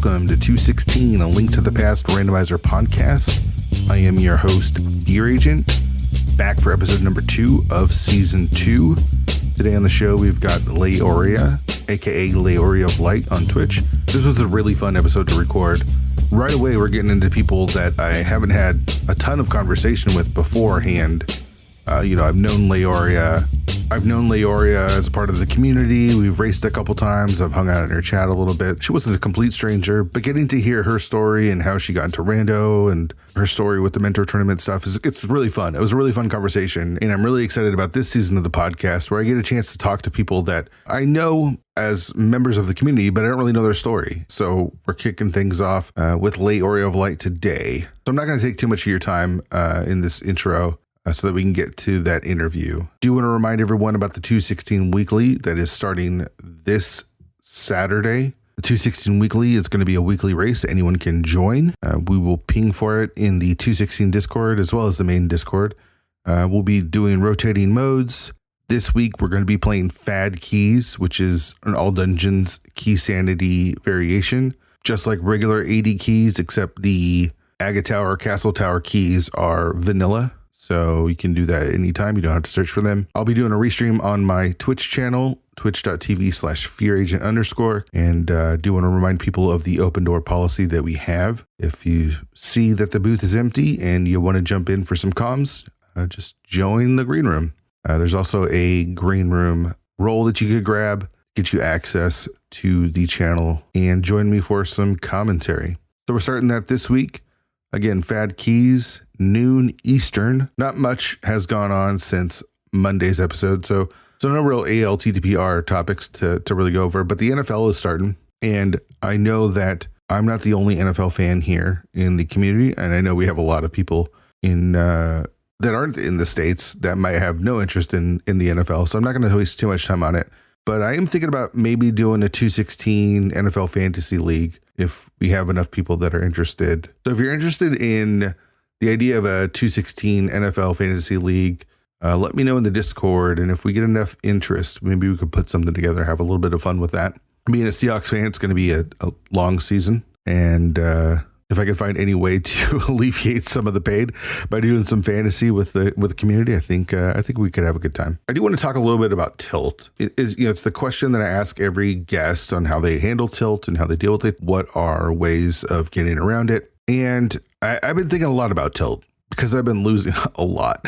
welcome to 216, a Link to the Past randomizer podcast. I am your host, Fear Agent, back for episode number 2 of season 2. Today on the show, we've got Laoria, aka Laoria of Light on Twitch. This was a really fun episode to record. Right away, we're getting into people that I haven't had a ton of conversation with beforehand. I've known Laoria. I've known Laoria as a part of the community. We've raced a couple times. I've hung out in her chat a little bit. She wasn't a complete stranger, but getting to hear her story and how she got into Rando and her story with the mentor tournament stuff, it's really fun. It was a really fun conversation, and I'm really excited about this season of the podcast where I get a chance to talk to people that I know as members of the community, but I don't really know their story. So we're kicking things off with Laoria of Light today. So I'm not going to take too much of your time in this intro. So that we can get to that interview. Do want to remind everyone about the 216 Weekly that is starting this Saturday. The 216 Weekly is going to be a weekly race that anyone can join. We will ping for it in the 216 Discord as well as the main Discord. We'll be doing rotating modes. This week, we're going to be playing Fad Keys, which is an all dungeons key sanity variation. Just like regular 80 keys, except the Agate Tower, Castle Tower keys are vanilla. So you can do that anytime. You don't have to search for them. I'll be doing a restream on my Twitch channel, twitch.tv/fearagent_. And do want to remind people of the open door policy that we have. If you see that the booth is empty and you want to jump in for some comms, just join the green room. There's also a green room role that you could grab, get you access to the channel, and join me for some commentary. So we're starting that this week. Again, Fad Keys, noon Eastern. Not much has gone on since Monday's episode, so no real ALTTPR topics to really go over, but the NFL is starting, and I know that I'm not the only NFL fan here in the community, and I know we have a lot of people in that aren't in the States that might have no interest in the NFL, so I'm not going to waste too much time on it. But I am thinking about maybe doing a 216 NFL Fantasy League if we have enough people that are interested. So if you're interested in the idea of a 216 NFL Fantasy League, let me know in the Discord. And if we get enough interest, maybe we could put something together, have a little bit of fun with that. Being a Seahawks fan, it's going to be a long season. And if I can find any way to alleviate some of the pain by doing some fantasy with the community, I think we could have a good time. I do want to talk a little bit about tilt. It's the question that I ask every guest on how they handle tilt and how they deal with it. What are ways of getting around it? And I've been thinking a lot about tilt because I've been losing a lot.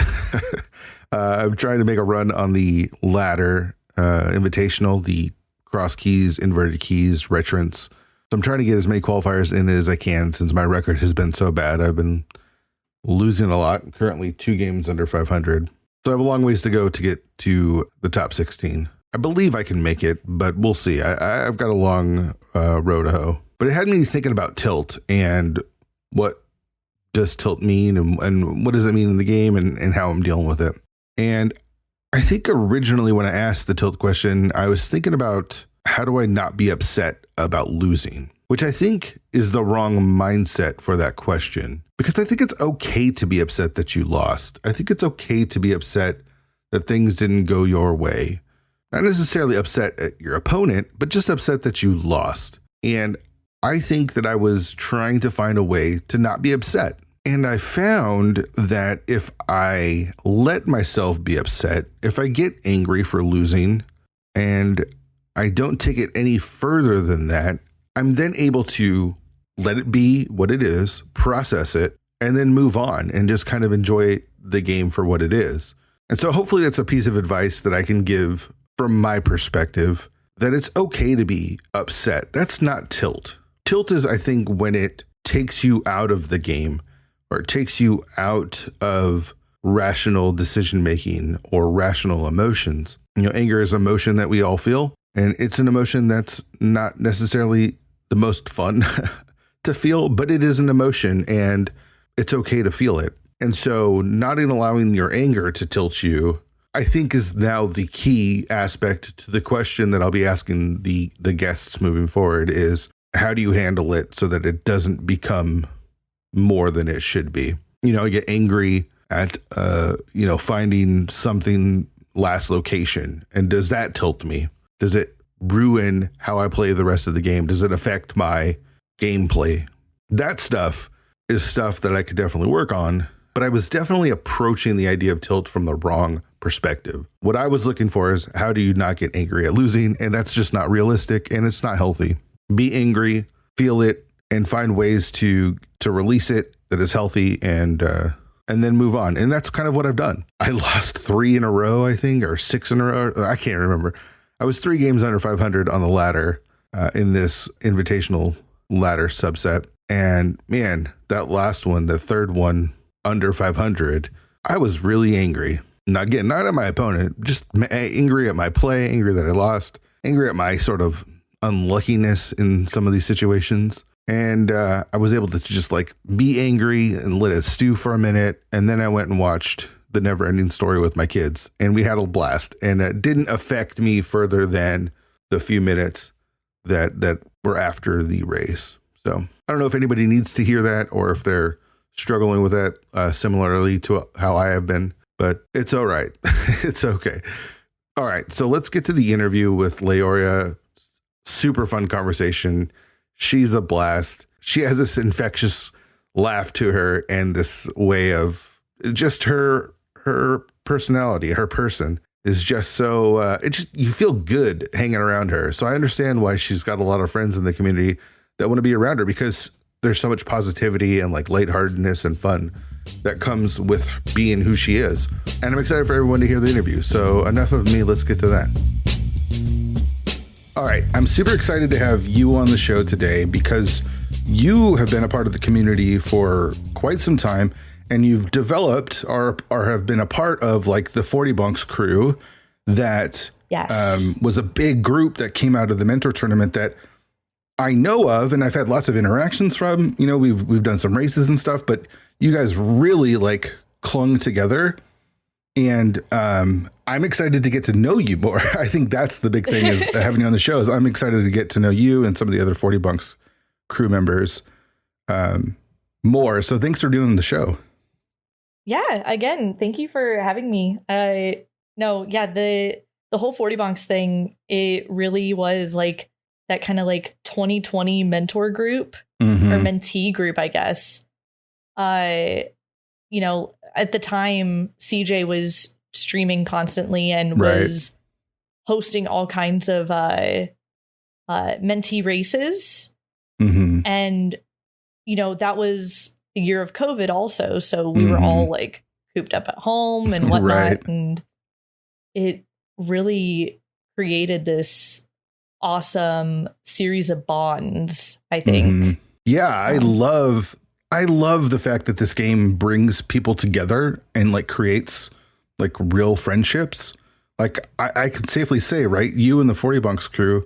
I'm trying to make a run on the ladder invitational, the cross keys, inverted keys, retrants. So I'm trying to get as many qualifiers in as I can since my record has been so bad. I've been losing a lot. Currently 2 games under 500. So I have a long ways to go to get to the top 16. I believe I can make it, but we'll see. I've got a long road to hoe. But it had me thinking about tilt and what does tilt mean and what does it mean in the game and how I'm dealing with it. And I think originally when I asked the tilt question, I was thinking about how do I not be upset about losing, which I think is the wrong mindset for that question, because I think it's okay to be upset that you lost. I think it's okay to be upset that things didn't go your way, not necessarily upset at your opponent, but just upset that you lost. And I think that I was trying to find a way to not be upset. And I found that if I let myself be upset, if I get angry for losing and I don't take it any further than that, I'm then able to let it be what it is, process it, and then move on and just kind of enjoy the game for what it is. And so hopefully that's a piece of advice that I can give from my perspective, that it's okay to be upset. That's not tilt. Tilt is, I think, when it takes you out of the game or it takes you out of rational decision making or rational emotions. Anger is an emotion that we all feel. And it's an emotion that's not necessarily the most fun to feel, but it is an emotion and it's okay to feel it. And so not in allowing your anger to tilt you, I think is now the key aspect to the question that I'll be asking the guests moving forward is, how do you handle it so that it doesn't become more than it should be? I get angry at, finding something last location. And does that tilt me? Does it ruin how I play the rest of the game? Does it affect my gameplay. That stuff is stuff that I could definitely work on, but I was definitely approaching the idea of tilt from the wrong perspective. What I was looking for is, how do you not get angry at losing? And that's just not realistic, and it's not healthy. Be angry, feel it, and find ways to release it that is healthy, and then move on. And that's kind of what I've done. I lost 3 in a row, I think, or 6 in a row. I can't remember. I was 3 games under 500 on the ladder in this invitational ladder subset. And man, that last one, the third one under 500, I was really angry. Not at my opponent, just angry at my play, angry that I lost, angry at my sort of unluckiness in some of these situations. And I was able to just like be angry and let it stew for a minute. And then I went and watched The Neverending Story with my kids, and we had a blast. And it didn't affect me further than the few minutes that were after the race. So I don't know if anybody needs to hear that, or if they're struggling with that similarly to how I have been, but it's all right. It's okay. All right. So let's get to the interview with Laoria. Super fun conversation. She's a blast. She has this infectious laugh to her, and this way of just her personality, her person is just so, you feel good hanging around her. So I understand why she's got a lot of friends in the community that want to be around her, because there's so much positivity and like lightheartedness and fun that comes with being who she is. And I'm excited for everyone to hear the interview. So enough of me. Let's get to that. All right. I'm super excited to have you on the show today, because you have been a part of the community for quite some time, and you've developed or have been a part of like the 40 Bunks crew that was a big group that came out of the mentor tournament that I know of, and I've had lots of interactions from. You know, we've done some races and stuff, but you guys really like clung together, and I'm excited to get to know you more. I think that's the big thing is having you on the show. Is I'm excited to get to know you and some of the other 40 Bunks crew members more. So thanks for doing the show. Yeah, again, thank you for having me. The whole 40 Bunks thing, it really was like that kind of like 2020 mentor group or mentee group, I guess. You know, at the time, CJ was streaming constantly and was hosting all kinds of mentee races. And, you know, that was the year of COVID also. So we were all like cooped up at home and whatnot. And it really created this awesome series of bonds, I think. Yeah, I love the fact that this game brings people together and like creates like real friendships. Like I could safely say, right, you and the 40 Bunks crew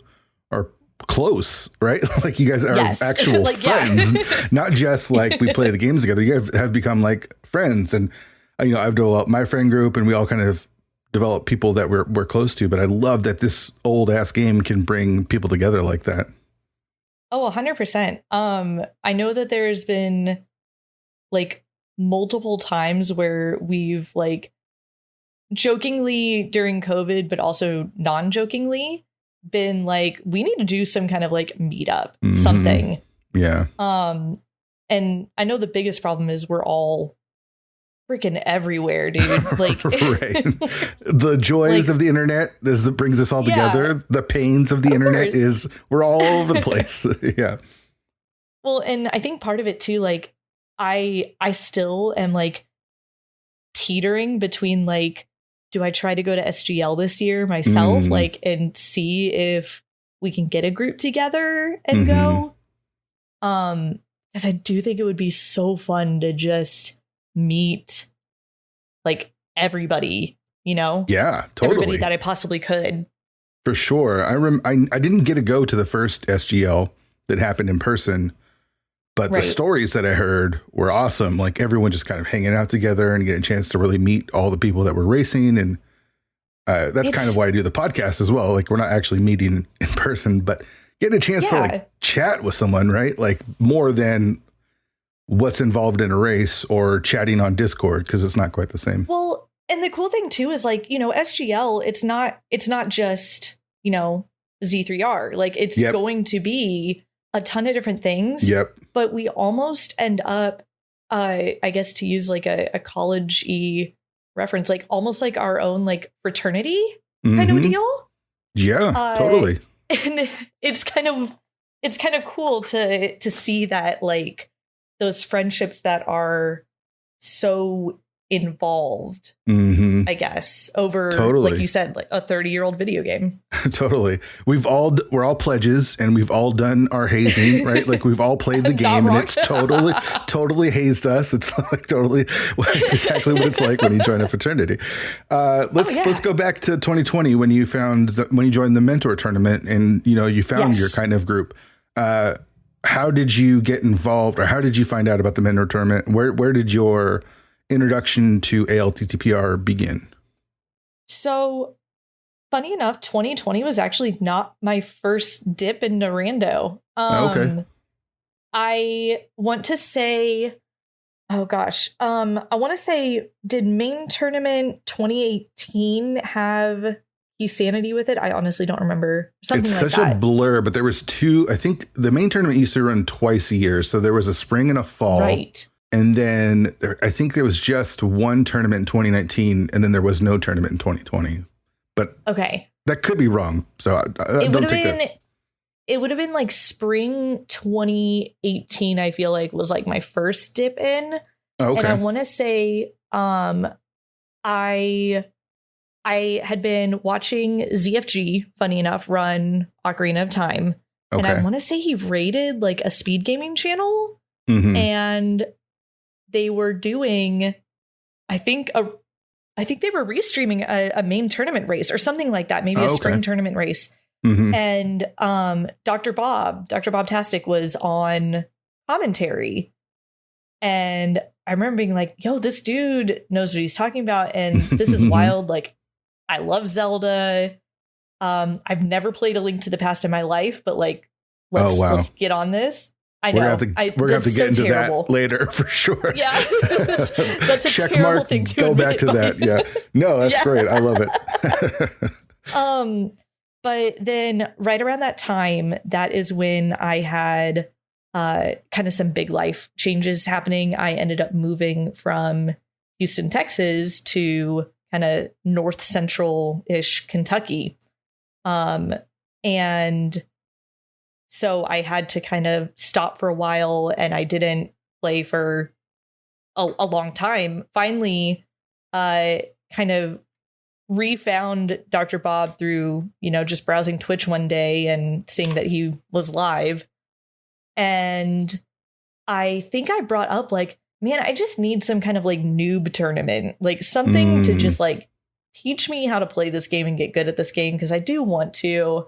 are close, right? Like you guys are actual like, friends, not just like we play the games together. You have become like friends. And you know, I've developed my friend group, and we all kind of develop people that we're close to. But I love that this old ass game can bring people together like that. Oh, 100%. I know that there's been like multiple times where we've like jokingly during COVID, but also non-jokingly been like, we need to do some kind of like meetup, something. Yeah. And I know the biggest problem is we're all freaking everywhere, dude. Like the joys of the internet is that brings us all together. The pains of the internet is we're all over the place. Yeah. Well, and I think part of it too, like I still am like teetering between like, do I try to go to SGL this year myself, like, and see if we can get a group together and go? Because I do think it would be so fun to just meet like everybody, you know? Yeah, totally. Everybody that I possibly could. For sure. I didn't get to go to the first SGL that happened in person, but the stories that I heard were awesome. Like everyone just kind of hanging out together and getting a chance to really meet all the people that were racing. And that's kind of why I do the podcast as well. Like we're not actually meeting in person, but getting a chance to like chat with someone, right? Like more than what's involved in a race or chatting on Discord, because it's not quite the same. Well, and the cool thing too is like, you know, SGL, it's not just, you know, Z3R. Like it's going to be a ton of different things. Yep. But we almost end up, I guess to use like a college-y reference, like almost like our own like fraternity kind of deal. Yeah, totally. And it's kind of cool to see that like those friendships that are so involved, I guess, over like you said, like a 30-year-old video game. Totally. We're all pledges and we've all done our hazing, right? Like we've all played the game and it's totally hazed us. It's like totally exactly what it's like when you join a fraternity. Let's go back to 2020 when you when you joined the mentor tournament and you found your kind of group. How did you get involved, or how did you find out about the mentor tournament? Where did your introduction to ALTTPR begin? So, funny enough, 2020 was actually not my first dip into rando. Okay. I want to say, I want to say, did main tournament 2018 have Sanity with it? I honestly don't remember. Something like that. It's such a blur, but there was two. I think the main tournament used to run twice a year. So there was a spring and a fall. Right. And then I think there was just one tournament in 2019, and then there was no tournament in 2020. But that could be wrong. So it would have been like spring 2018. I feel like was like my first dip in. Okay. And I want to say, I had been watching ZFG, funny enough, run Ocarina of Time. Okay. And I want to say he raided like a speed gaming channel, and they were doing, I think they were restreaming a main tournament race or something like that. Maybe a spring tournament race. And Dr. Bob Tastic was on commentary. And I remember being like, yo, this dude knows what he's talking about. And this is wild. Like, I love Zelda. I've never played A Link to the Past in my life, but like, let's get on this. I know. We're gonna have to get into that later for sure. Yeah, that's a check terrible mark, thing to go admit, back to that. Yeah, no, that's great. I love it. But then right around that time, that is when I had kind of some big life changes happening. I ended up moving from Houston, Texas to kind of north central-ish Kentucky. And so I had to kind of stop for a while, and I didn't play for a long time. Finally, kind of refound Dr. Bob through, just browsing Twitch one day and seeing that he was live. And I think I brought up like, man, I just need some kind of like noob tournament, like something to just like teach me how to play this game and get good at this game, because I do want to.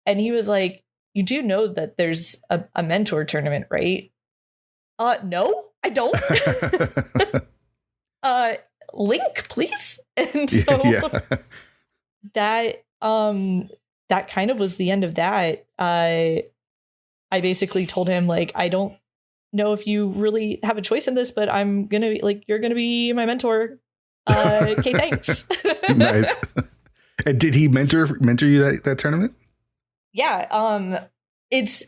And he was like, you do know that there's a mentor tournament, right? No, I don't. Link, please. And so that kind of was the end of that. I basically told him like, I don't know if you really have a choice in this, but I'm gonna be like, you're gonna be my mentor. Okay, thanks. Nice. And did he mentor you that tournament? Yeah. It's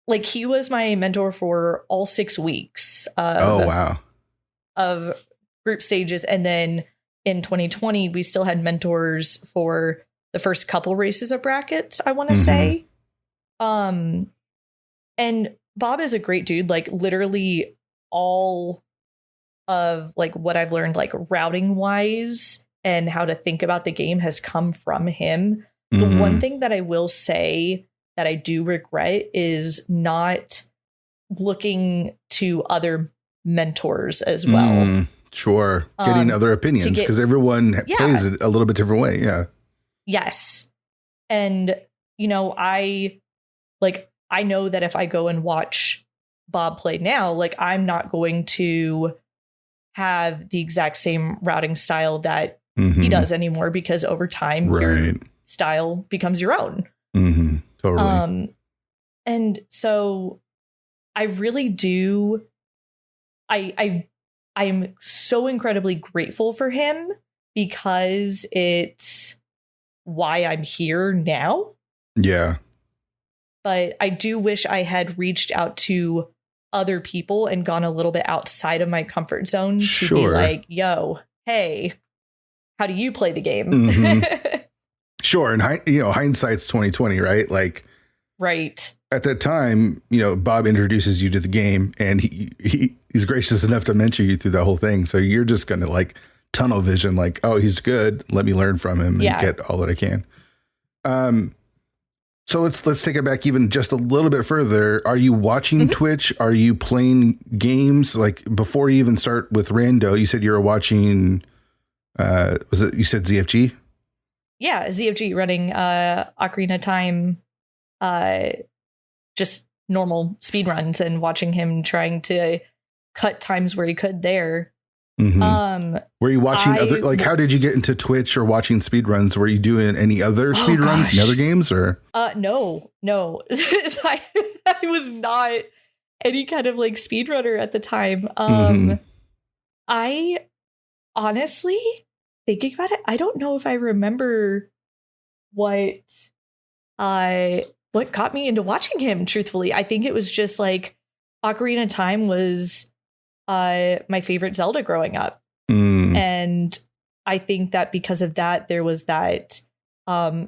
like he was my mentor for all 6 weeks. Of group stages, and then in 2020 we still had mentors for the first couple races of brackets, I want to say. And Bob is a great dude. Like literally all of like what I've learned like routing wise and how to think about the game has come from him. The one thing that I will say that I do regret is not looking to other mentors as well. Sure. Getting other opinions, because everyone plays it a little bit different way. Yeah. Yes. And, I know that if I go and watch Bob play now, like I'm not going to have the exact same routing style that he does anymore, because over time your style becomes your own. Totally. And so I really do. I am so incredibly grateful for him, because it's why I'm here now. Yeah. but I do wish I had reached out to other people and gone a little bit outside of my comfort zone to be like, yo, hey, how do you play the game? Mm-hmm. Sure. And hindsight's 2020, right? Like, right. At that time, Bob introduces you to the game, and he's gracious enough to mentor you through the whole thing. So you're just going to like tunnel vision, like, oh, he's good. Let me learn from him and get all that I can. So let's take it back even just a little bit further. Are you watching Twitch? Are you playing games? Like before you even start with Rando, you said you were watching, you said ZFG? Yeah, ZFG running Ocarina of Time, just normal speed runs and watching him trying to cut times where he could there. Mm-hmm. Were you watching how did you get into Twitch or watching speed runs? Were you doing any other speed runs in other games or? No. I was not any kind of like speedrunner at the time. I honestly, thinking about it, I don't know if I remember what got me into watching him, truthfully. I think it was just like Ocarina of Time was my favorite Zelda growing up. And I think that because of that, there was that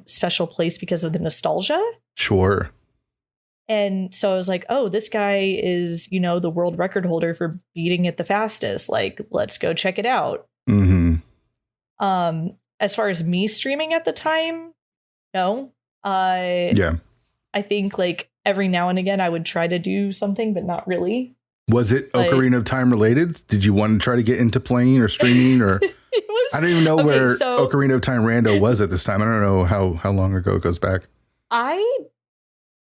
special place because of the nostalgia. Sure. And so I was like, oh, this guy is, the world record holder for beating it the fastest. Like, let's go check it out. Mm-hmm. As far as me streaming at the time, no. I think like every now and again I would try to do something, but not really. Was it Ocarina of Time related? Did you want to try to get into playing or streaming or? I don't even know where Ocarina of Time Rando was at this time. I don't know how long ago it goes back. I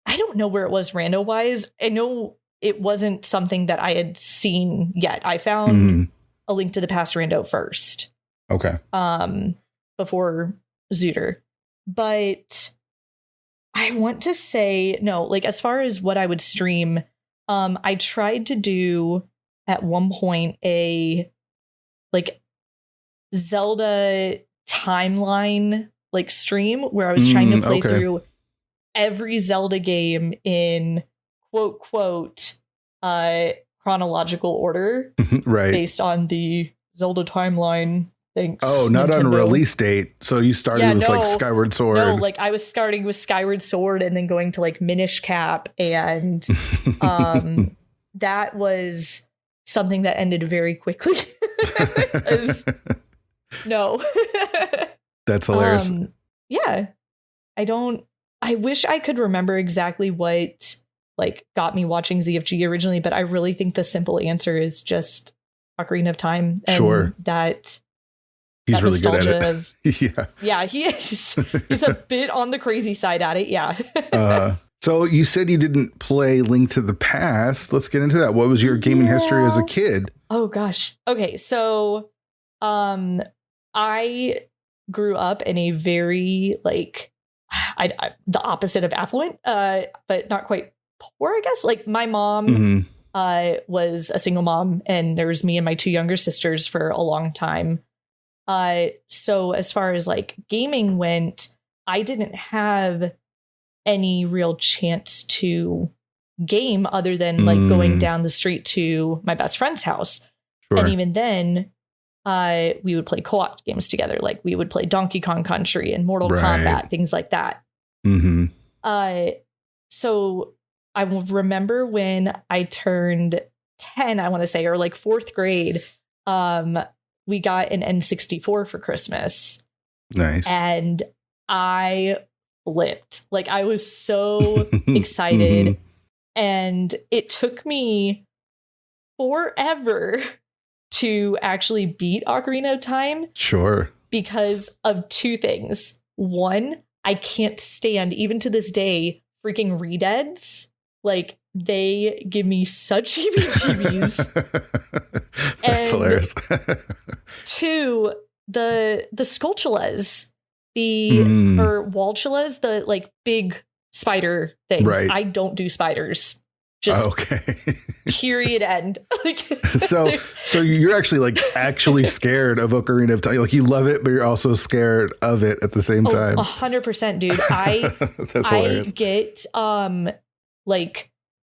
don't know where it was Rando wise. I know it wasn't something that I had seen yet. I found A Link to the Past Rando first. Okay. Before Zooter. But I want to say, no, like as far as what I would stream, I tried to do at one point a like Zelda timeline like stream where I was trying to play through every Zelda game in quote chronological order, right? Based on the Zelda timeline. Thanks. Oh, not Nintendo. On a release date. So you started with like Skyward Sword. No, like I was starting with Skyward Sword and then going to like Minish Cap, and that was something that ended very quickly. No. That's hilarious. Yeah. I wish I could remember exactly what like got me watching ZFG originally, but I really think the simple answer is just Ocarina of Time. And that he's really good at it. Yeah, he is. He's a bit on the crazy side at it. Yeah. So you said you didn't play Link to the Past. Let's get into that. What was your gaming history as a kid? Oh gosh. Okay, so I grew up in a very like the opposite of affluent, but not quite poor, I guess. Like my mom was a single mom, and there was me and my two younger sisters for a long time. So as far as like gaming went, I didn't have any real chance to game other than like going down the street to my best friend's house. Sure. And even then, we would play co-op games together. Like we would play Donkey Kong Country and Mortal Kombat, things like that. So I will remember when I turned 10, I want to say, or like fourth grade, we got an N64 for Christmas. Nice. And I flipped. Like I was so excited. And it took me forever to actually beat Ocarina of Time. Sure. Because of two things. One, I can't stand, even to this day, freaking redeads. Like they give me such heebie-jeebies. That's hilarious. Two, the Skulltulas, or Waltulas, the like big spider things. Right. I don't do spiders. Just period end. Like, so you're actually scared of Ocarina of Time. Like you love it, but you're also scared of it at the same time. 100%, dude. I That's hilarious. get like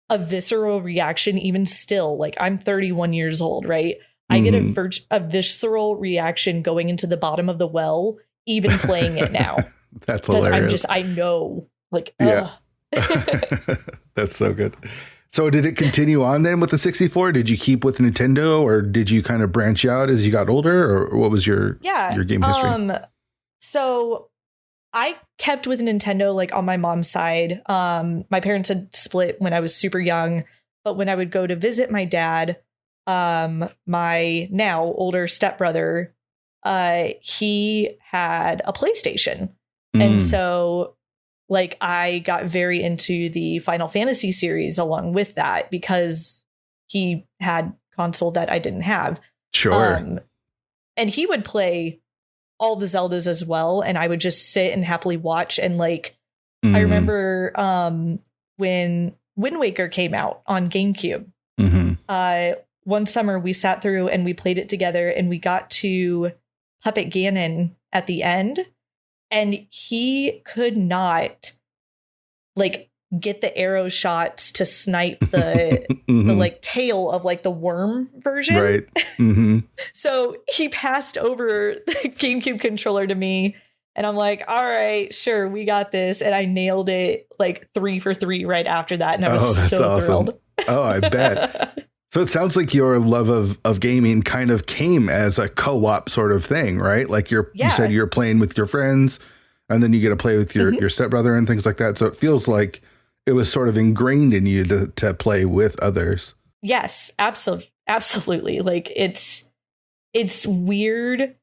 a visceral reaction even still. Like, I'm 31 years old, right? I get a visceral reaction going into the bottom of the well, even playing it now. That's hilarious. I know, like, yeah. That's so good. So did it continue on then with the 64? Did you keep with Nintendo, or did you kind of branch out as you got older, or what was your game history? So I kept with Nintendo, like, on my mom's side. My parents had split when I was super young, but when I would go to visit my dad, my now older stepbrother, he had a PlayStation. And so, like, I got very into the Final Fantasy series along with that because he had console that I didn't have. Sure. And he would play all the Zeldas as well, and I would just sit and happily watch. And like, I remember when Wind Waker came out on GameCube. One summer we sat through and we played it together, and we got to Puppet Ganon at the end, and he could not like get the arrow shots to snipe the the like tail of like the worm version. Right. So he passed over the GameCube controller to me, and I'm like, all right, sure, we got this. And I nailed it like 3 for 3 right after that. And I was so awesome. thrilled. Oh, I bet. So it sounds like your love of gaming kind of came as a co-op sort of thing, right? Like you said you're playing with your friends, and then you get to play with your stepbrother and things like that. So it feels like it was sort of ingrained in you to play with others. Yes, absolutely. Like, it's weird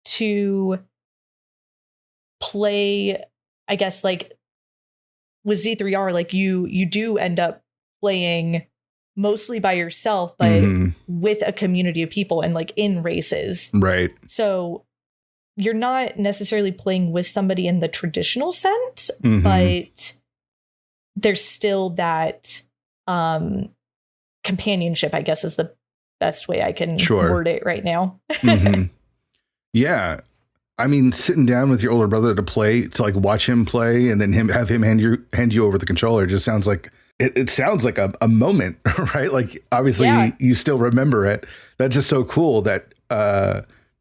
to play, I guess, like with Z3R, like you do end up playing mostly by yourself, but with a community of people and like in races. Right. So you're not necessarily playing with somebody in the traditional sense, but there's still that companionship, I guess, is the best way I can word it right now. Yeah. I mean, sitting down with your older brother to like watch him play, and then have him hand you over the controller just sounds like it sounds like a moment, right? Like, obviously you still remember it. That's just so cool that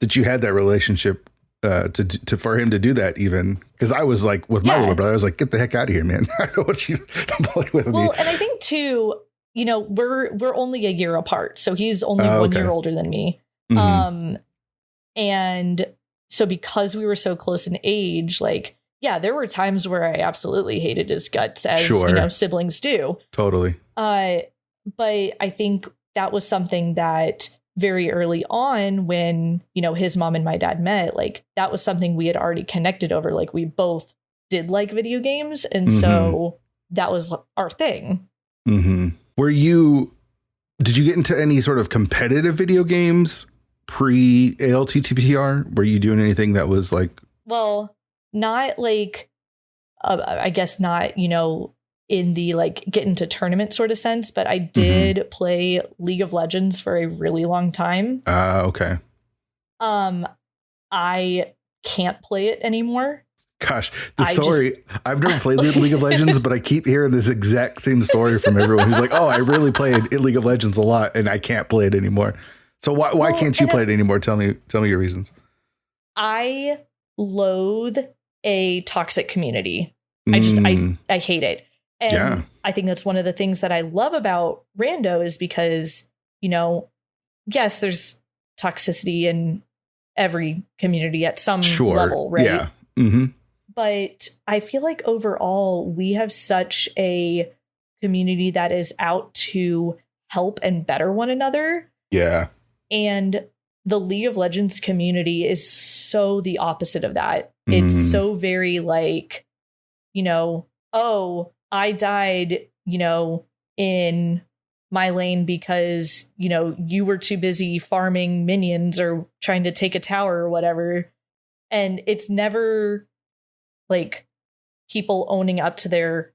you had that relationship to for him to do that, even because I was like with my little brother, I was like, get the heck out of here, man. I don't want you to play with me. Well, and I think too, you know, we're only a year apart, so he's only 1 year older than me. And so because we were so close in age, like, yeah, there were times where I absolutely hated his guts, as you know, siblings do. Totally. But I think that was something that very early on, when, you know, his mom and my dad met, like, that was something we had already connected over. Like, we both did like video games. And so that was our thing. Did you get into any sort of competitive video games pre ALTTPR? Were you doing anything that was like, well, not like, I guess not, you know, in the like get into tournament sort of sense, but I did play League of Legends for a really long time. Okay. I can't play it anymore. Gosh, I've never played League of Legends, but I keep hearing this exact same story from everyone who's like, oh, I really played League of Legends a lot and I can't play it anymore. So why can't you play it anymore? Tell me your reasons. I loathe a toxic community. I hate it. And I think that's one of the things that I love about Rando, is because, you know, yes, there's toxicity in every community at some level, right? Yeah. But I feel like overall we have such a community that is out to help and better one another. Yeah. And the League of Legends community is so the opposite of that. It's so very like, you know, oh, I died, you know, in my lane because, you know, you were too busy farming minions or trying to take a tower or whatever. And it's never like people owning up to their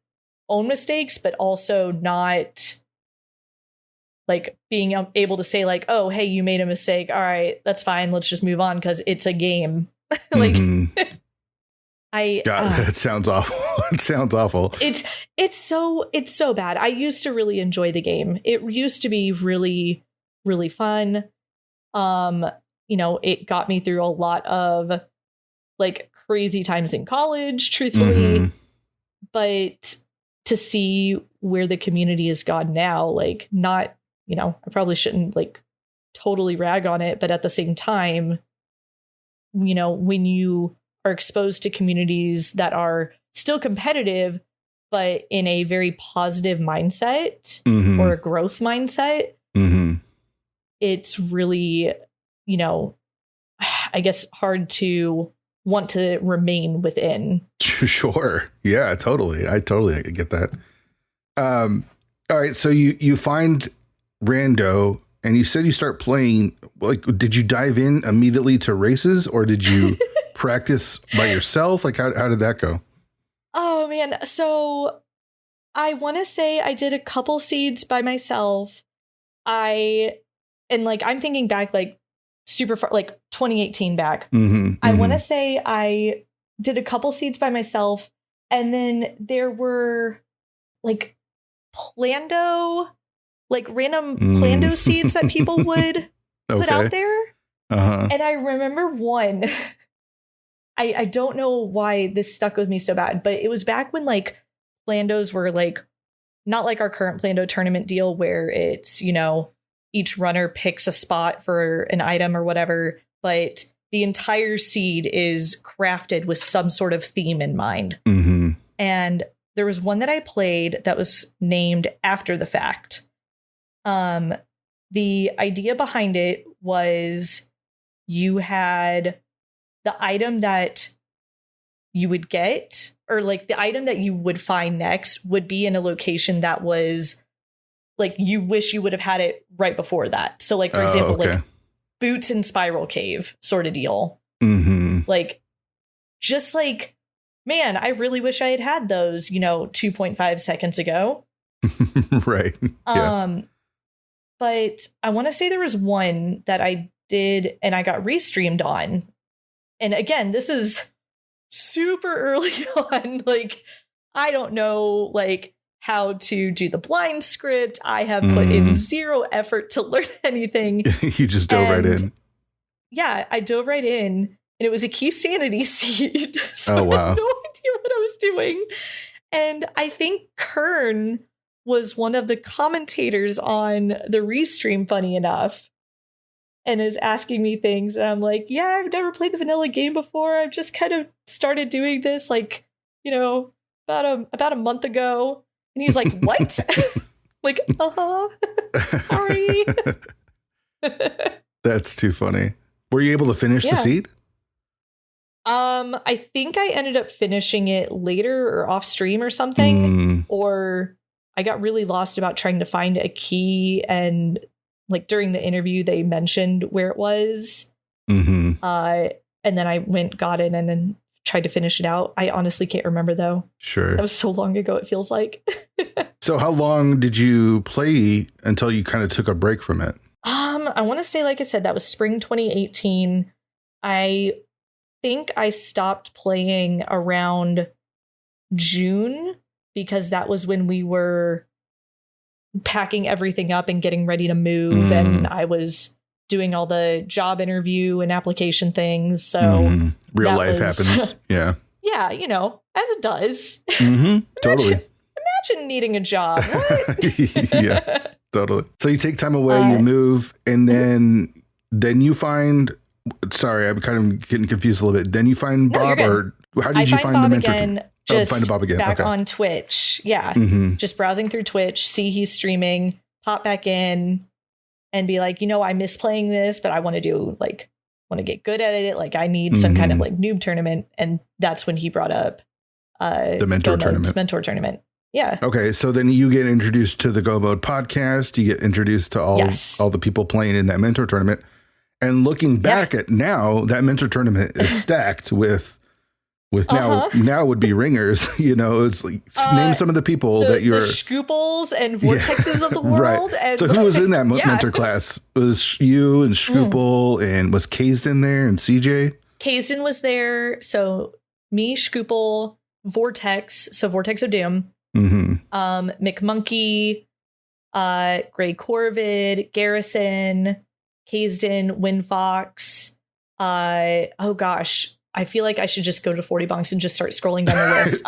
own mistakes, but also not like being able to say like, oh, hey, you made a mistake. All right, that's fine. Let's just move on because it's a game. Like, God, that sounds awful. It sounds awful. It's so bad. I used to really enjoy the game. It used to be really, really fun. It got me through a lot of like crazy times in college, truthfully. Mm-hmm. But to see where the community has gone now, like not, I probably shouldn't like totally rag on it, but at the same time, when you are exposed to communities that are still competitive, but in a very positive mindset Mm-hmm. or a growth mindset, mm-hmm. it's really, I guess hard to want to remain within. Sure. Yeah, totally. I totally get that. All right. So you find Rando and you said you start playing. Like, did you dive in immediately to races or did you practice by yourself? Like, how did that go? Oh, man. So I want to say I did a couple seeds by myself. I'm thinking back like super far, like 2018 back. Mm-hmm, I want to say I did a couple seeds by myself. And then there were like Plando, like random Plando seeds that people would put out there. Uh-huh. And I remember one, I don't know why this stuck with me so bad, but it was back when like Plandos were like, not like our current Plando tournament deal where it's, each runner picks a spot for an item or whatever, but the entire seed is crafted with some sort of theme in mind. Mm-hmm. And there was one that I played that was named After the Fact. The idea behind it was you had the item that you would get, or like the item that you would find next would be in a location that was like, you wish you would have had it right before that. So like, for example, like boots in Spiral Cave sort of deal. Mm-hmm. Like, just like, man, I really wish I had had those, 2.5 seconds ago. Right. Yeah. But I want to say there was one that I did and I got restreamed on. And again, this is super early on. Like, I don't know, like, how to do the blind script. I have put in zero effort to learn anything. You just dove right in. Yeah, I dove right in. And it was a key sanity seed. So oh, wow. I had no idea what I was doing. And I think Kern was one of the commentators on the restream, funny enough, and is asking me things. And I'm like, yeah, I've never played the vanilla game before. I've just kind of started doing this like, about a month ago. And he's like, what? Like, sorry. That's too funny. Were you able to finish the seed? I think I ended up finishing it later or off stream or something, or I got really lost about trying to find a key. And like during the interview, they mentioned where it was. Mm-hmm. And then I got it and then tried to finish it out. I honestly can't remember though. Sure. That was so long ago. It feels like. So how long did you play until you kind of took a break from it? I want to say, like I said, that was spring 2018. I think I stopped playing around June because that was when we were packing everything up and getting ready to move. And I was doing all the job interview and application things. So real life happens. Yeah. Yeah. As it does. Totally. Imagine needing a job. What? Yeah, totally. So you take time away, you move, and then you find, sorry, I'm kind of getting confused a little bit. Then you find Bob, or how did you find Bob the mentor? Again, find Bob again. Back on Twitch. Yeah. Just browsing through Twitch, see he's streaming, pop back in and be like, I miss playing this, but I want to get good at it. Like I need some kind of like noob tournament. And that's when he brought up the mentor tournament. Yeah. Okay. So then you get introduced to the Go Mode podcast. You get introduced to all the people playing in that mentor tournament. And looking back at now, that mentor tournament is stacked with now would be ringers. It's like name some of the people that you're the Scooples and Vortexes of the world. Right. And so who was in that mentor class? It was you and Scoople and was Kazed in there and CJ? Kazden was there. So me, Scoople, Vortex, so Vortex of Doom, McMonkey, Gray Corvid, Garrison, Kazdin, Winfox. Oh gosh, I feel like I should just go to 40 Bonks and just start scrolling down the list.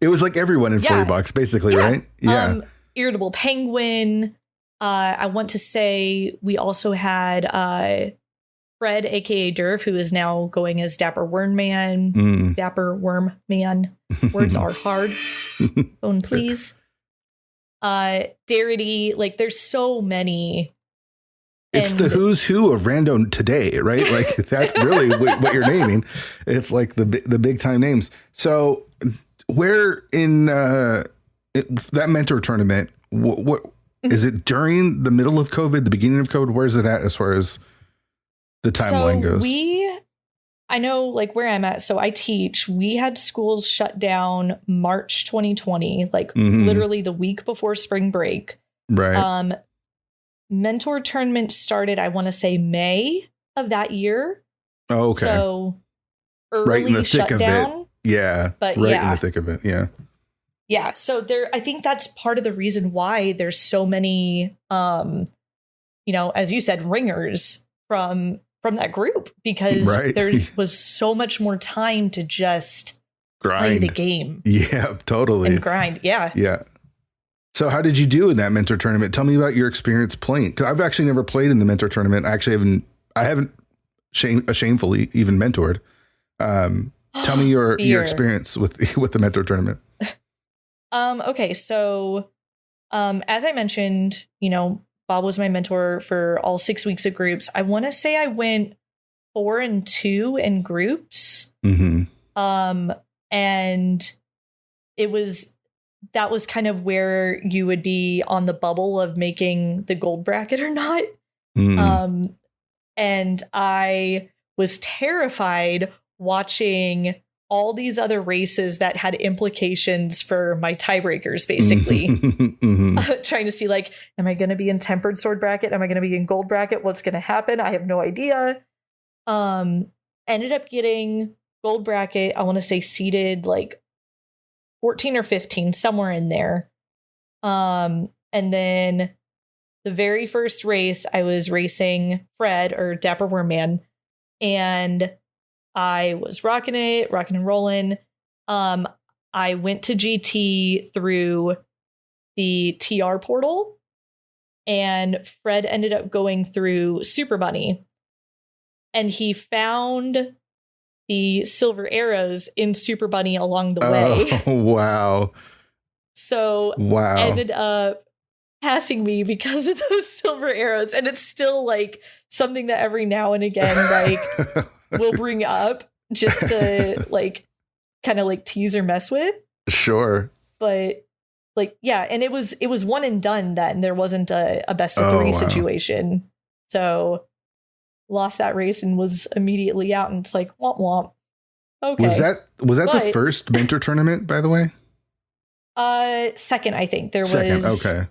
It was like everyone in 40 Bonks, basically, right? Yeah. Irritable Penguin. I want to say we also had Fred, aka Durf, who is now going as Dapper Worm Man. Dapper Worm Man. Words are hard. Phone, please. Darity. Like, there's so many. It's the who's who of random today, right? Like, that's really what you're naming. It's like the big time names. So where in that mentor tournament, what is it during the middle of COVID, the beginning of COVID? Where's it at as far as the timeline goes? I know like where I'm at. So I teach, we had schools shut down March 2020, like literally the week before spring break. Right. Mentor tournament started, I want to say May of that year. Oh, okay. So early right in the thick shutdown. of it. Yeah. But right in the thick of it. Yeah. Yeah. So I think that's part of the reason why there's so many, as you said, ringers from that group, because there was so much more time to just play the game. Yeah, totally. And grind. Yeah. Yeah. So how did you do in that mentor tournament? Tell me about your experience playing. Because I've actually never played in the mentor tournament. I haven't shamefully even mentored. Tell me your experience with the mentor tournament. Okay. So, as I mentioned, Bob was my mentor for all 6 weeks of groups. I want to say I went 4 and 2 in groups. And that was kind of where you would be on the bubble of making the gold bracket or not. And I was terrified watching all these other races that had implications for my tiebreakers, basically. Trying to see, like, am I going to be in tempered sword bracket? Am I going to be in gold bracket? What's going to happen? I have no idea. Ended up getting gold bracket, I want to say seeded like 14 or 15, somewhere in there. And then the very first race, I was racing Fred, or Dapper Worm Man, and I was rocking and rolling. I went to GT through the TR portal, and Fred ended up going through Super Bunny, and he found the silver arrows in Super Bunny along the way. Oh, wow. So ended up passing me because of those silver arrows. And it's still like something that every now and again, like, we'll bring up just to like kind of like tease or mess with. Sure. But like, yeah. And it was one and done then. There wasn't a best of three situation. So lost that race and was immediately out, and it's like, womp womp. Okay. Was that the first mentor tournament, by the way? Second, I think. There was. Okay.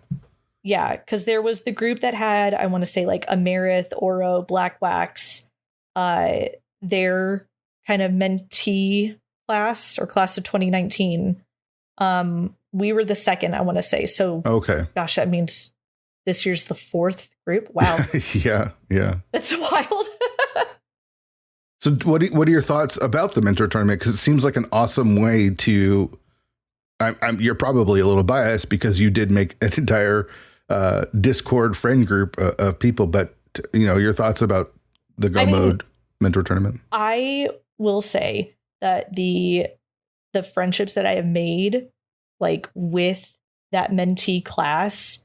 Yeah, because there was the group that had, I want to say, like Amerith, Oro, Black Wax, their kind of mentee class or class of 2019. We were the second, I want to say. So, okay. Gosh, that means this year's the fourth group. Wow. Yeah. That's wild. So what are your thoughts about the mentor tournament? Because it seems like an awesome way to, you're probably a little biased because you did make an entire Discord friend group of people, but your thoughts about the Go Mode mentor tournament. I will say that the friendships that I have made, like with that mentee class,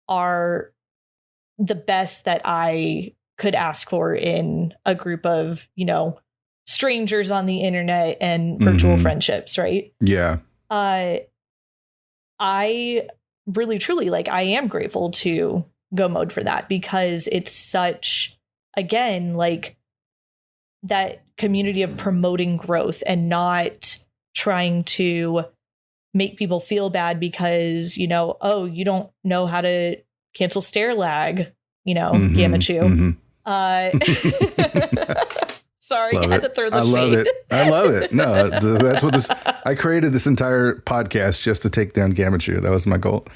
are the best that I could ask for in a group of, strangers on the internet and virtual friendships. Right. Yeah. I really, truly, like, I am grateful to Go Mode for that, because it's such, again, like that community of promoting growth and not trying to make people feel bad because, oh, you don't know how to cancel stare lag, Gamma Chew. Sorry, Love I had it. to throw the I love shade. it. I love it. No, that's what this. I created this entire podcast just to take down Gamachu. That was my goal.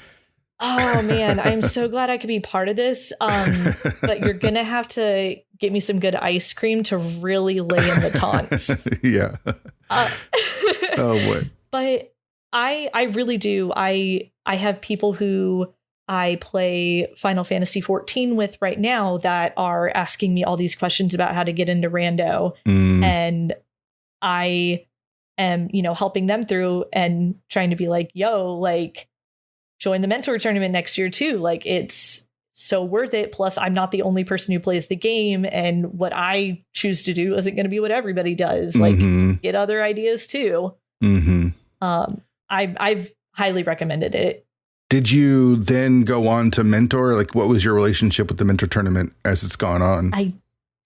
Oh man, I'm so glad I could be part of this. But you're gonna have to get me some good ice cream to really lay in the taunts. Yeah. Uh, Oh boy. But I really do. I have people who I play Final Fantasy 14 with right now that are asking me all these questions about how to get into rando. And I am, helping them through and trying to be like, yo, like join the mentor tournament next year too. Like it's so worth it. Plus I'm not the only person who plays the game, and what I choose to do isn't going to be what everybody does. Like get other ideas too. I've highly recommended it. Did you then go on to mentor? Like, what was your relationship with the mentor tournament as it's gone on? I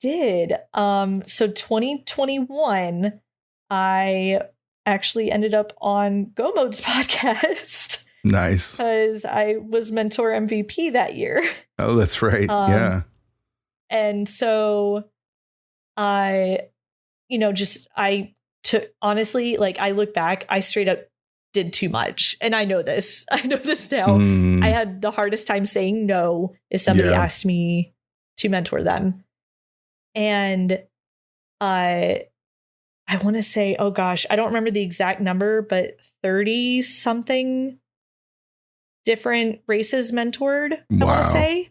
did. So 2021, I actually ended up on Go Mode's podcast. Nice. Because I was mentor MVP that year. Oh, that's right. Yeah. And so I took, honestly, like I look back, I straight up did too much. And I know this. I know this now. I had the hardest time saying no if somebody asked me to mentor them. And I want to say, oh gosh, I don't remember the exact number, but 30 something different races mentored, I want to say.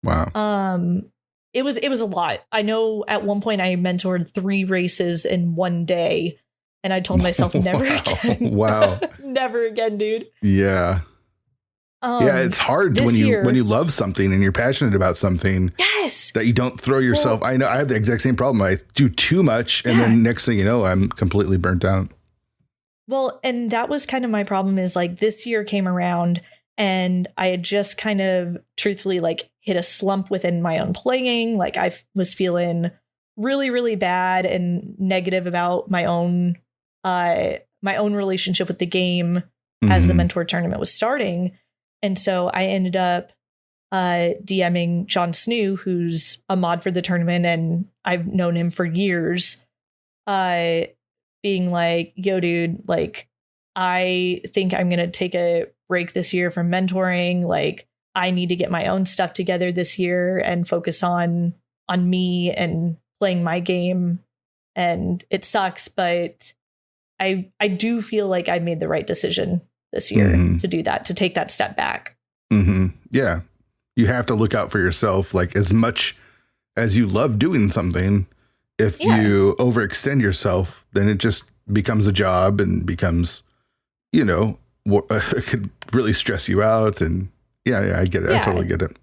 Wow. It was a lot. I know at one point I mentored 3 races in one day. And I told myself never again. Wow. Never again, dude. Yeah. Yeah, it's hard when you love something and you're passionate about something. Yes. That you don't throw yourself. I know I have the exact same problem. I do too much. And then next thing you know, I'm completely burnt out. Well, and that was kind of my problem is like this year came around and I had just kind of truthfully like hit a slump within my own playing. Like I was feeling really, really bad and negative about my own relationship with the game as the mentor tournament was starting. And so I ended up DMing John Snoo, who's a mod for the tournament, and I've known him for years, being like, yo, dude, like, I think I'm going to take a break this year from mentoring. Like, I need to get my own stuff together this year and focus on me and playing my game. And it sucks, but I do feel like I made the right decision this year to do that, to take that step back. Yeah. You have to look out for yourself. Like as much as you love doing something, if you overextend yourself, then it just becomes a job and becomes, it could really stress you out. And yeah, I get it. I totally get it.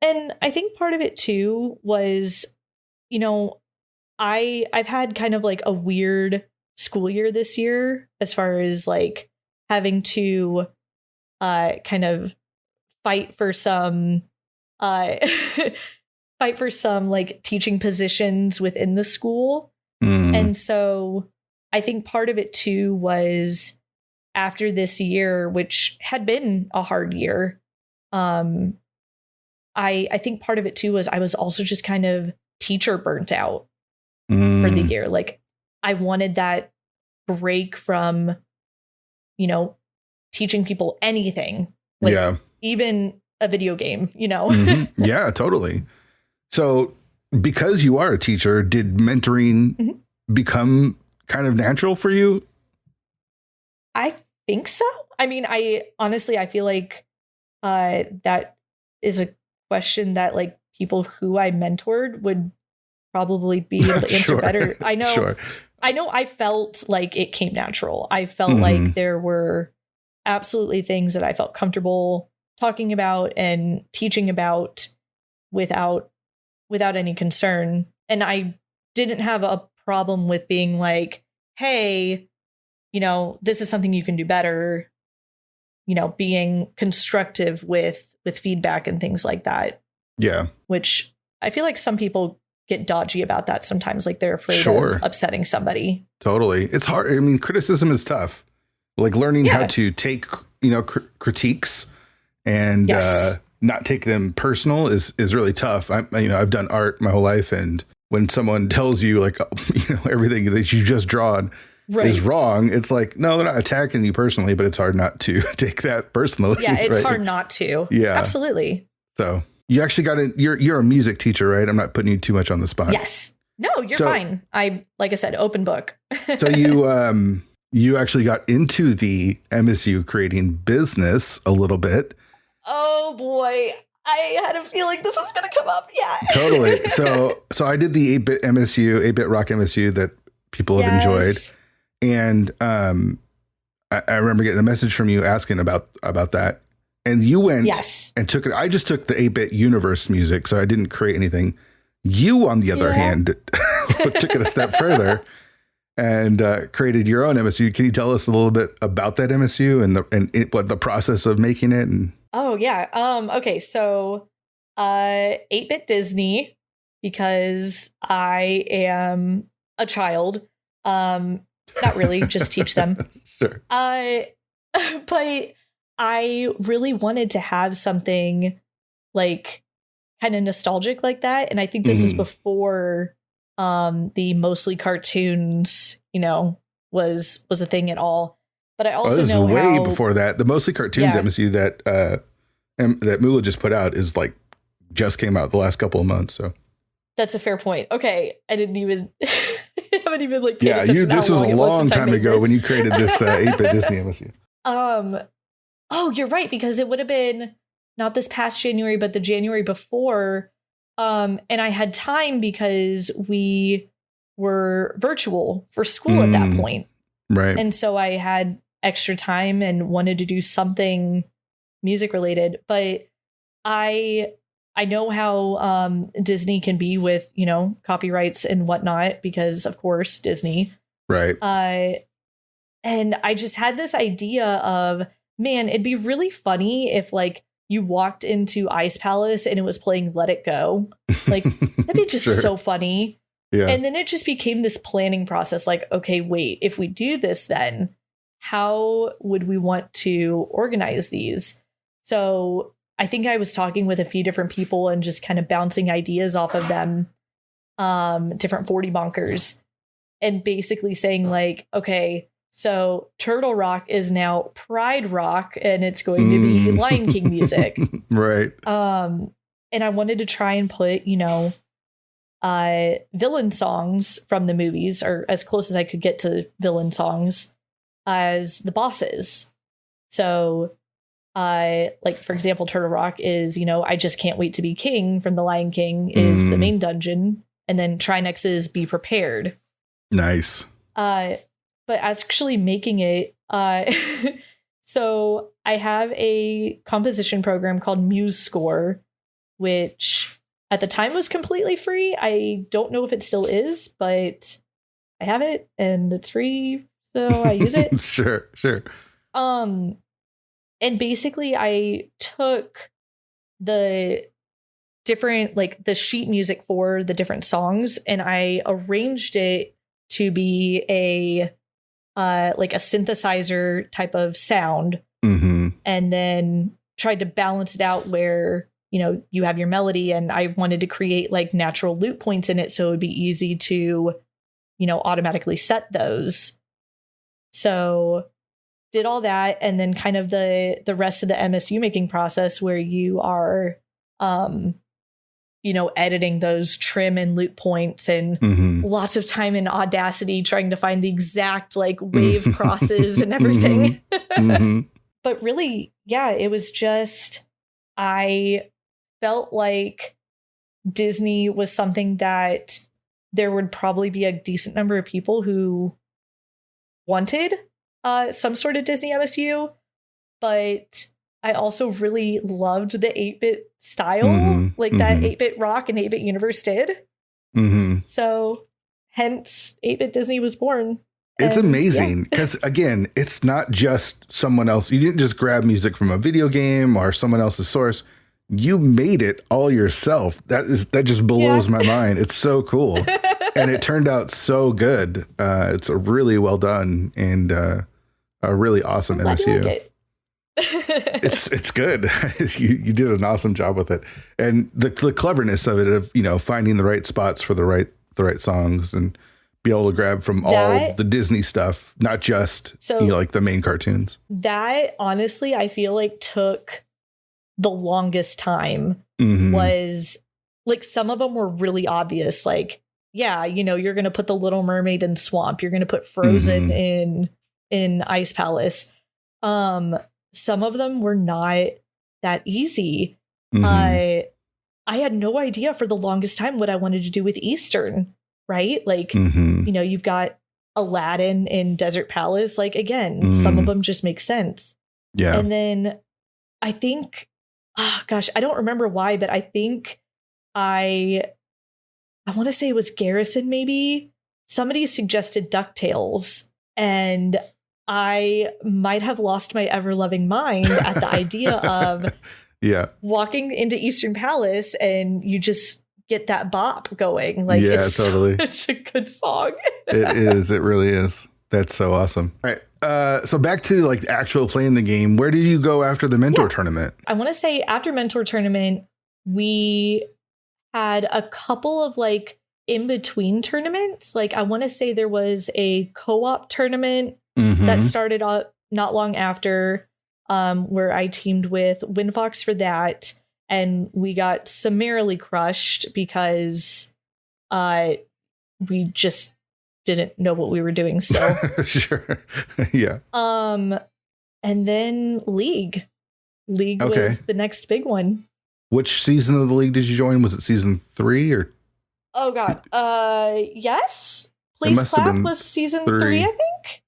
And I think part of it too was, I've had kind of like a weird school year this year as far as like having to kind of fight for some like teaching positions within the school. And so I think part of it too was after this year, which had been a hard year, I think part of it too was I was also just kind of teacher burnt out for the year. Like I wanted that break from, teaching people anything, like even a video game, Yeah, totally. So because you are a teacher, did mentoring become kind of natural for you? I think so. I mean, I feel like that is a question that like people who I mentored would probably be able to answer better. I know. I felt like it came natural. I felt like there were absolutely things that I felt comfortable talking about and teaching about without any concern. And I didn't have a problem with being like, hey, this is something you can do better, being constructive with feedback and things like that. Yeah. Which I feel like some people get dodgy about that sometimes, like they're afraid of upsetting somebody. Totally. It's hard. I mean, criticism is tough. Like learning how to take, critiques and not take them personal is really tough. I've done art my whole life, and when someone tells you like, everything that you just drawn is wrong, it's like, no, they're not attacking you personally, but it's hard not to take that personally. Yeah, it's right? hard not to. Yeah, absolutely. So you actually got you're a music teacher, right? I'm not putting you too much on the spot. Yes. No, you're fine. Like I said, open book. So you actually got into the MSU creating business a little bit. Oh boy. I had a feeling this was going to come up. Yeah. Totally. So I did the 8-bit MSU, 8-bit rock MSU that people have enjoyed. And I remember getting a message from you asking about that. And you went and took it. I just took the 8-bit universe music, so I didn't create anything. You, on the other hand, took it a step further and created your own MSU. Can you tell us a little bit about that MSU and what the process of making it? And oh yeah. Okay. So 8-bit Disney, because I am a child. Not really, just teach them. Sure. But I really wanted to have something like kind of nostalgic like that. And I think this is before the mostly cartoons, was a thing at all. But I also know way before that. The mostly cartoons MSU that Mula just put out is like just came out the last couple of months. So that's a fair point. Okay, I didn't even haven't even like paid attention. This was a long time ago when you created this 8-bit Disney MSU. Oh, you're right, because it would have been not this past January, but the January before. And I had time because we were virtual for school at that point. Right. And so I had extra time and wanted to do something music related. But I know how Disney can be with, copyrights and whatnot, because of course, Disney. Right. And I just had this idea of, man, it'd be really funny if like you walked into Ice Palace and it was playing Let It Go. Like, that'd be just so funny. Yeah. And then it just became this planning process. Like, okay, wait, if we do this, then how would we want to organize these? So I think I was talking with a few different people and just kind of bouncing ideas off of them, different 40 bonkers, and basically saying like, okay, so Turtle Rock is now Pride Rock, and it's going to be Lion King music. Right. And I wanted to try and put, villain songs from the movies, or as close as I could get to villain songs, as the bosses. So, like, for example, Turtle Rock is, I Just Can't Wait to Be King from The Lion King is the main dungeon. And then Trinex's Be Prepared. Nice. But actually making it, so I have a composition program called Muse Score, which at the time was completely free. I don't know if it still is, but I have it and it's free, so I use it. Sure. And basically I took the different, like the sheet music for the different songs, and I arranged it to be a synthesizer type of sound, and then tried to balance it out where, you have your melody, and I wanted to create like natural loop points in it so it would be easy to, automatically set those. So did all that, and then kind of the rest of the MSU making process where you are editing those trim and loop points, and lots of time in Audacity trying to find the exact like wave crosses and everything. But really, yeah, it was just, I felt like Disney was something that there would probably be a decent number of people who wanted some sort of Disney MSU, but I also really loved the 8-bit style, that 8-bit rock and 8-bit universe did. So hence 8-bit Disney was born. It's amazing because, again, it's not just someone else. You didn't just grab music from a video game or someone else's source. You made it all yourself. That just blows my mind. It's so cool. And it turned out so good. It's a really well done and a really awesome MSU. It's good. You did an awesome job with it, and the cleverness of it, of finding the right spots for the right the right songs and be able to grab from all the Disney stuff, not just like the main cartoons. That honestly, I feel like took the longest time. Was like some of them were really obvious. Like, yeah, you're going to put the Little Mermaid in Swamp. You're going to put Frozen in Ice Palace. Some of them were not that easy. I had no idea for the longest time what I wanted to do with Eastern, right? Like, you've got Aladdin in Desert Palace. Like, again, some of them just make sense. Yeah. And then I think, oh gosh, I don't remember why, but I think I want to say it was Garrison, maybe. Somebody suggested DuckTales, and I might have lost my ever-loving mind at the idea of walking into Eastern Palace and you just get that bop going. Like, it's totally such a good song. It is. It really is. That's so awesome. All right. So back to like actual playing the game. Where did you go after the mentor tournament? I want to say after mentor tournament, we had a couple of like in between tournaments. Like, I want to say there was a co-op tournament that started up not long after, where I teamed with Winfox for that. And we got summarily crushed because we just didn't know what we were doing. So sure. Yeah. And then League was the next big one. Which season of the League did you join? Was it season 3 or? Oh God. Yes. Please Clap was season 3, I think.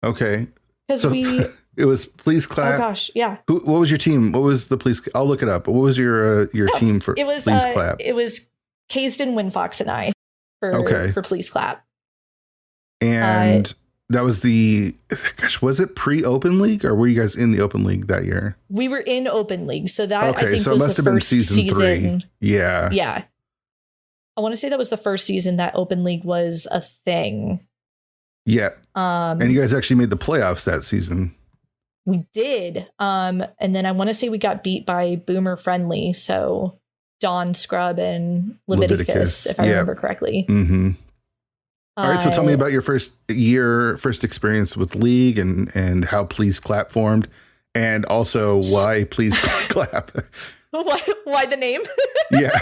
Okay. Because it was Please Clap. Oh gosh, yeah. What was your team? What was the Please? I'll look it up. What was your team for Please Clap? It was Kaysden, Winfox, and I for Please Clap. And that was was it pre-Open League or were you guys in the Open League that year? We were in Open League, so that I think so was it must the have first been season 3. Yeah. Yeah. I want to say that was the first season that Open League was a thing. Yeah. And you guys actually made the playoffs that season. We did. And then I want to say we got beat by Boomer Friendly. So Dawn, Scrub, and Leviticus. If I remember correctly. All right. So tell me about your first experience with League and how Please Clap formed, and also why Please Clap. Why the name? Yeah.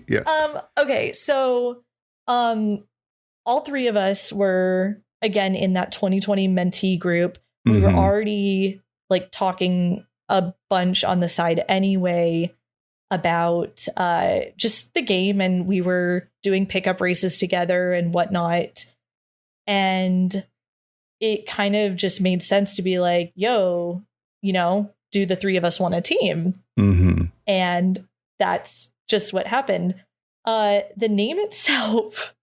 Yeah. Okay. So all 3 of us were, again, in that 2020 mentee group. We were already like talking a bunch on the side anyway about just the game, and we were doing pickup races together and whatnot. And it kind of just made sense to be like, yo, do the 3 of us want a team? And that's just what happened. The name itself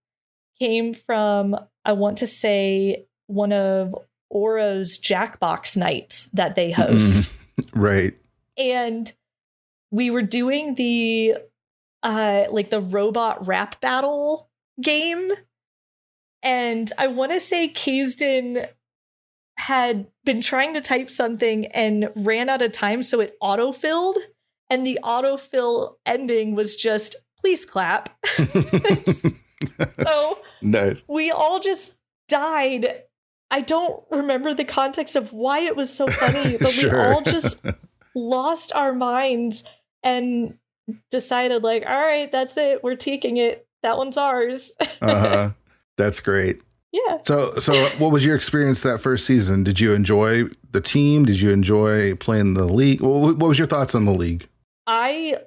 came from, I want to say, one of Oro's Jackbox nights that they host. Right. And we were doing the the robot rap battle game. And I want to say Kaysden had been trying to type something and ran out of time, so it autofilled. And the autofill ending was just Please Clap. So nice. We all just died. I don't remember the context of why it was so funny, but we all just lost our minds and decided like, all right, that's it. We're taking it. That one's ours. That's great. Yeah. So what was your experience that first season? Did you enjoy the team? Did you enjoy playing the League? What was your thoughts on the League? I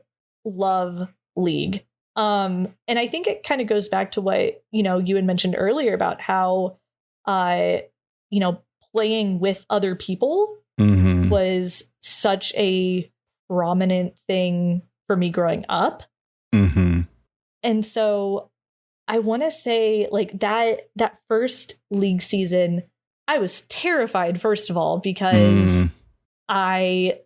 love League. And I think it kind of goes back to what, you had mentioned earlier about how, playing with other people was such a prominent thing for me growing up. And so I want to say like that first League season, I was terrified, first of all, because I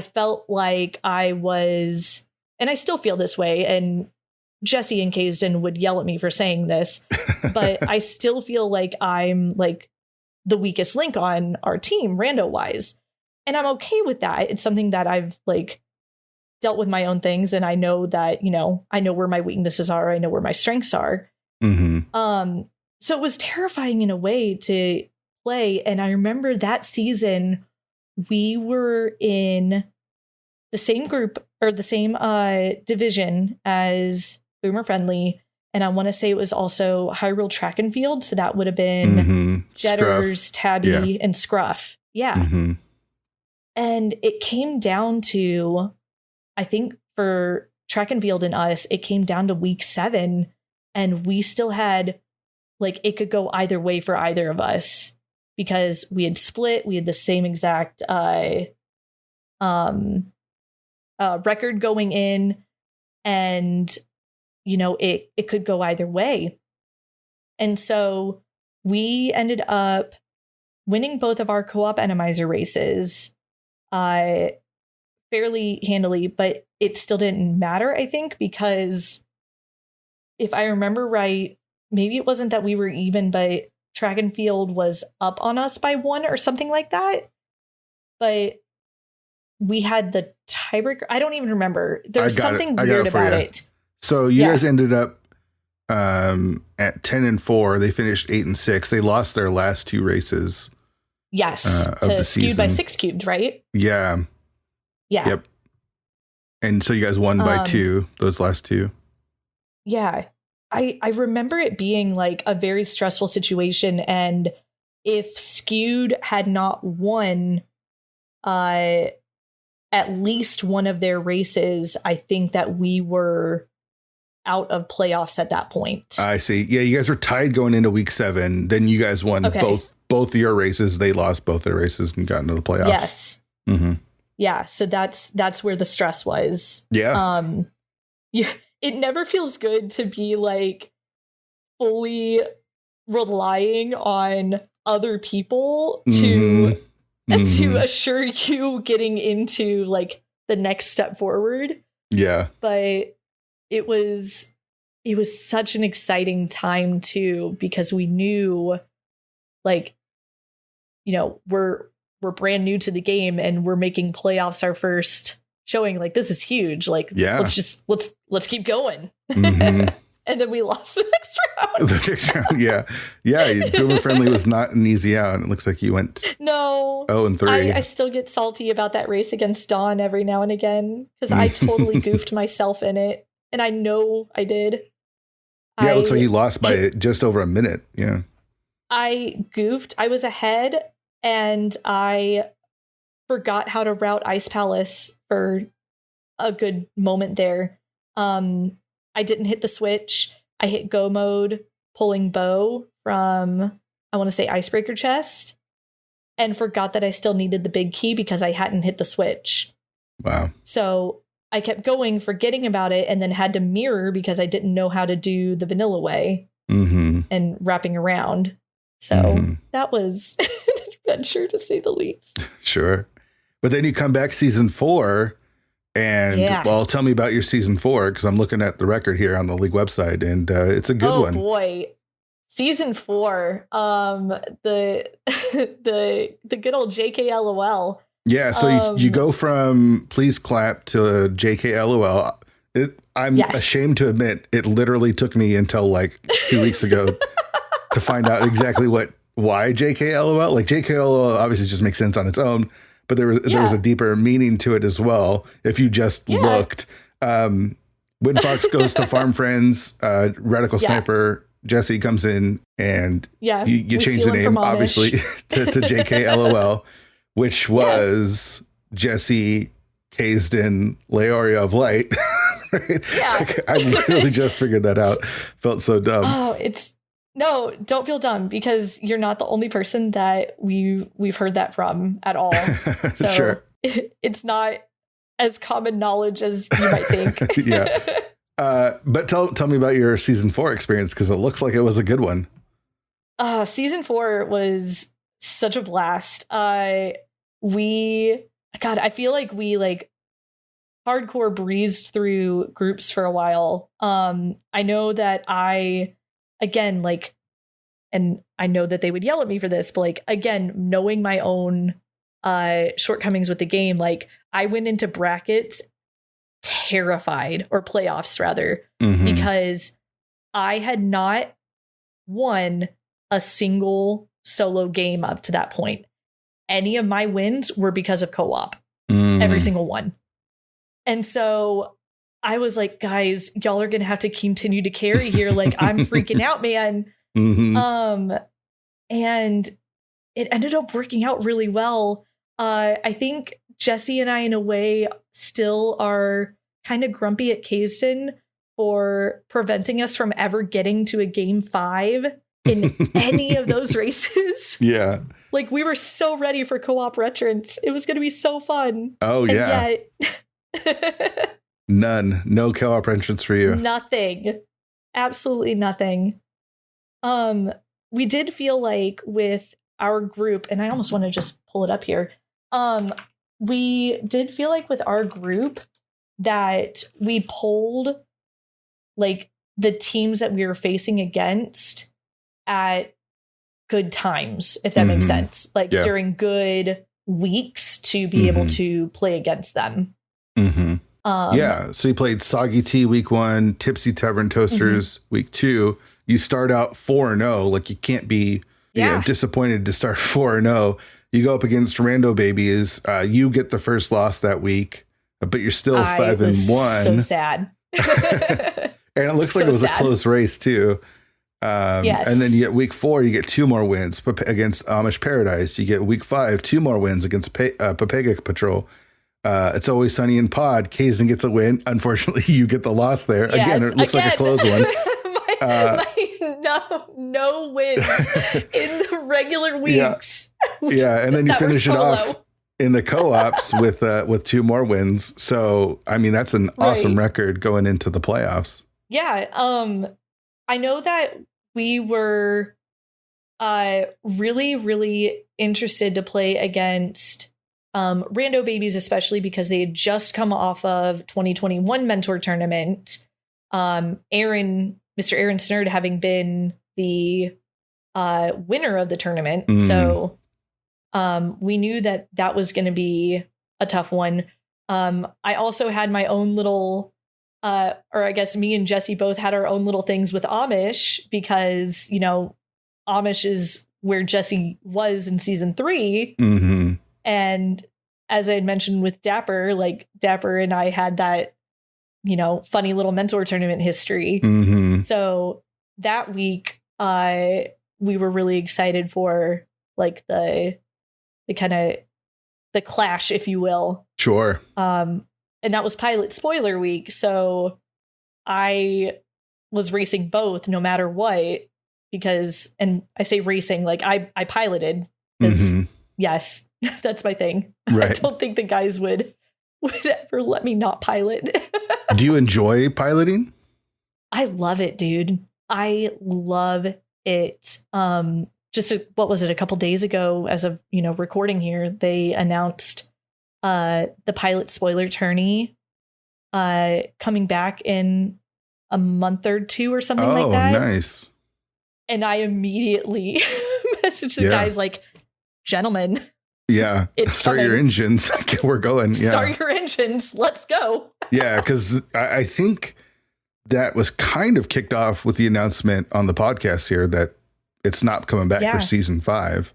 felt like I was, and I still feel this way, and Jesse and Kaysden would yell at me for saying this, but I still feel like I'm like the weakest link on our team, rando wise. And I'm okay with that. It's something that I've like dealt with my own things, and I know that, I know where my weaknesses are. I know where my strengths are. So it was terrifying in a way to play. And I remember that season we were in the same group or the same division as Boomer Friendly. And I want to say it was also Hyrule Track and Field. So that would have been Jetters, Tabby, and Scruff. Yeah. And it came down to, I think for Track and Field and us, it came down to week 7. And we still had, like, it could go either way for either of us because we had split. We had the same exact record going in, and it could go either way. And so we ended up winning both of our co-op Enemizer races fairly handily, but it still didn't matter, I think, because if I remember right, maybe it wasn't that we were even, but Track and Field was up on us by 1 or something like that. But we had the tiebreaker. I don't even remember. There was something weird about it. So you guys ended up at 10-4. They finished 8-6. They lost their last 2 races. Yes, to Skewed by 6 Cubed, right? Yeah. Yep. And so you guys won by 2, those last 2. Yeah. I remember it being like a very stressful situation. And if Skewed had not won at least one of their races, I think that we were out of playoffs at that point. I see. Yeah, you guys were tied going into week 7. Then you guys won both your races. They lost both their races and got into the playoffs. Yes. Yeah. So that's where the stress was. Yeah. It never feels good to be like fully relying on other people to assure you getting into like the next step forward. Yeah. But it was such an exciting time too, because we knew like, we're brand new to the game and we're making playoffs our first showing. Like, this is huge. Like, let's keep going. And then we lost the next round. The next round, yeah. Boomer Friendly was not an easy out. It looks like you went 0-3. I still get salty about that race against Dawn every now and again because I totally goofed myself in it, and I know I did. Yeah, it looks like you lost by just over a minute. Yeah, I goofed. I was ahead, and I forgot how to route Ice Palace for a good moment there. I didn't hit the switch. I hit go mode, pulling bow from, I want to say, Icebreaker chest, and forgot that I still needed the big key because I hadn't hit the switch. Wow. So I kept going, forgetting about it, and then had to mirror because I didn't know how to do the vanilla way and wrapping around. So that was an adventure, to say the least. Sure. But then you come back season 4. And well, tell me about your season 4, because I'm looking at the record here on the league website, and it's a good one. Oh boy, season 4, the good old JKLOL. Yeah, so you go from Please Clap to JKLOL. I'm ashamed to admit it literally took me until like 2 weeks ago to find out exactly why JKLOL. Like JKLOL obviously just makes sense on its own. But there was a deeper meaning to it as well. If you just looked, when Fox goes to Farm Friends, Radical Sniper Jesse comes in, and you change the name obviously to JKLOL, which was Jesse Kaysden Laoria of Light. Right? Yeah, like, I literally just figured that out. Felt so dumb. Oh, No, don't feel dumb, because you're not the only person that we've heard that from at all. So sure. It's not as common knowledge as you might think. Yeah. But tell me about your season 4 experience, because it looks like it was a good one. Season 4 was such a blast. I feel like we like hardcore breezed through groups for a while. I know that again, like, and I know that they would yell at me for this, but like, again, knowing my own shortcomings with the game, like I went into brackets terrified, or playoffs rather, Mhm. because I had not won a single solo game up to that point. Any of my wins were because of co-op. Every single one. And so I was like, guys, y'all are going to have to continue to carry here. Like, I'm freaking out, man. Mhm. And it ended up working out really well. I think Jesse and I, in a way, still are kind of grumpy at Kaysden for preventing us from ever getting to a game 5 in any of those races. Yeah. Like, we were so ready for co-op retrants. It was going to be so fun. Oh, yeah. And yet None. No co-op entrance for you. Nothing. Absolutely nothing. We did feel like with our group, and I almost want to just pull it up here. We did feel like with our group that we polled like the teams that we were facing against at good times, if that makes sense. Like during good weeks to be able to play against them. Yeah. So you played Soggy Tea week 1, Tipsy Tavern Toasters week 2. You start out 4-0. Like, you can't be disappointed to start 4-0. You go up against Rando Babies. You get the first loss that week, but you're still 5-1. So sad. And it looks like it was a close race too. Yes. And then you get week 4, you get 2 more wins against Amish Paradise. You get week 5, 2 more wins against Papega Patrol. It's Always Sunny in Pod. Kaysden gets a win. Unfortunately, you get the loss there. Yes, again, it looks like a close one. No wins in the regular weeks. Yeah, and then you finish it off in the co-ops with 2 more wins. So, I mean, that's an awesome record going into the playoffs. Yeah. I know that we were really, really interested to play against Rando Babies, especially because they had just come off of 2021 Mentor Tournament. Mr. Aaron Snerd having been the winner of the tournament. So we knew that was going to be a tough one. I also had my own little, or I guess me and Jesse both had our own little things with Amish because, you know, Amish is where Jesse was in season 3. And as I had mentioned with Dapper, like Dapper and I had that, you know, funny little mentor tournament history. So that week, we were really excited for like the kind of the clash, if you will. Sure. And that was pilot spoiler week. So I was racing both no matter what, because, and I say racing, like I piloted because yes, that's my thing. Right. I don't think the guys would ever let me not pilot. Do you enjoy piloting? I love it, dude. I love it. What was it? A couple days ago, as of, you know, recording here, they announced the pilot spoiler tourney coming back in a month or 2 or something like that. Oh, nice. And I immediately messaged the guys like, gentlemen. Yeah. Start your engines. We're going. Start your engines. Let's go. Yeah. Because I think that was kind of kicked off with the announcement on the podcast here that it's not coming back for season 5.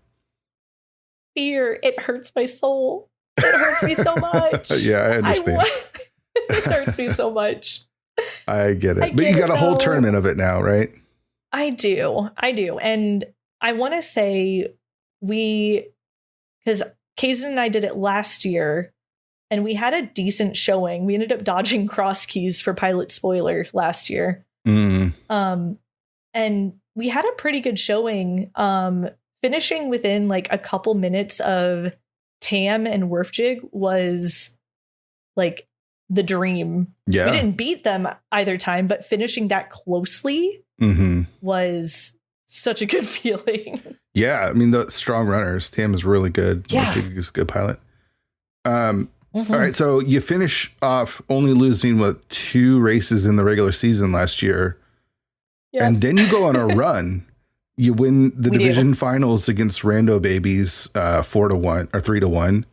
Fear. It hurts my soul. It hurts me so much. Yeah, I understand. It hurts me so much. I get it. But you got a whole tournament of it now, right? I do. And I want to say because Kaysden and I did it last year and we had a decent showing. We ended up dodging cross keys for pilot spoiler last year. And we had a pretty good showing, finishing within like a couple minutes of Tam and Werfjig was like the dream. Yeah. We didn't beat them either time, but finishing that closely was such a good feeling. Yeah. I mean, the strong runners. Tam is really good. Yeah. He's a good pilot. All right. So you finish off only losing 2 races in the regular season last year. Yeah. And then you go on a run. You win the division finals against Rando Babies 4-1 or 3-1.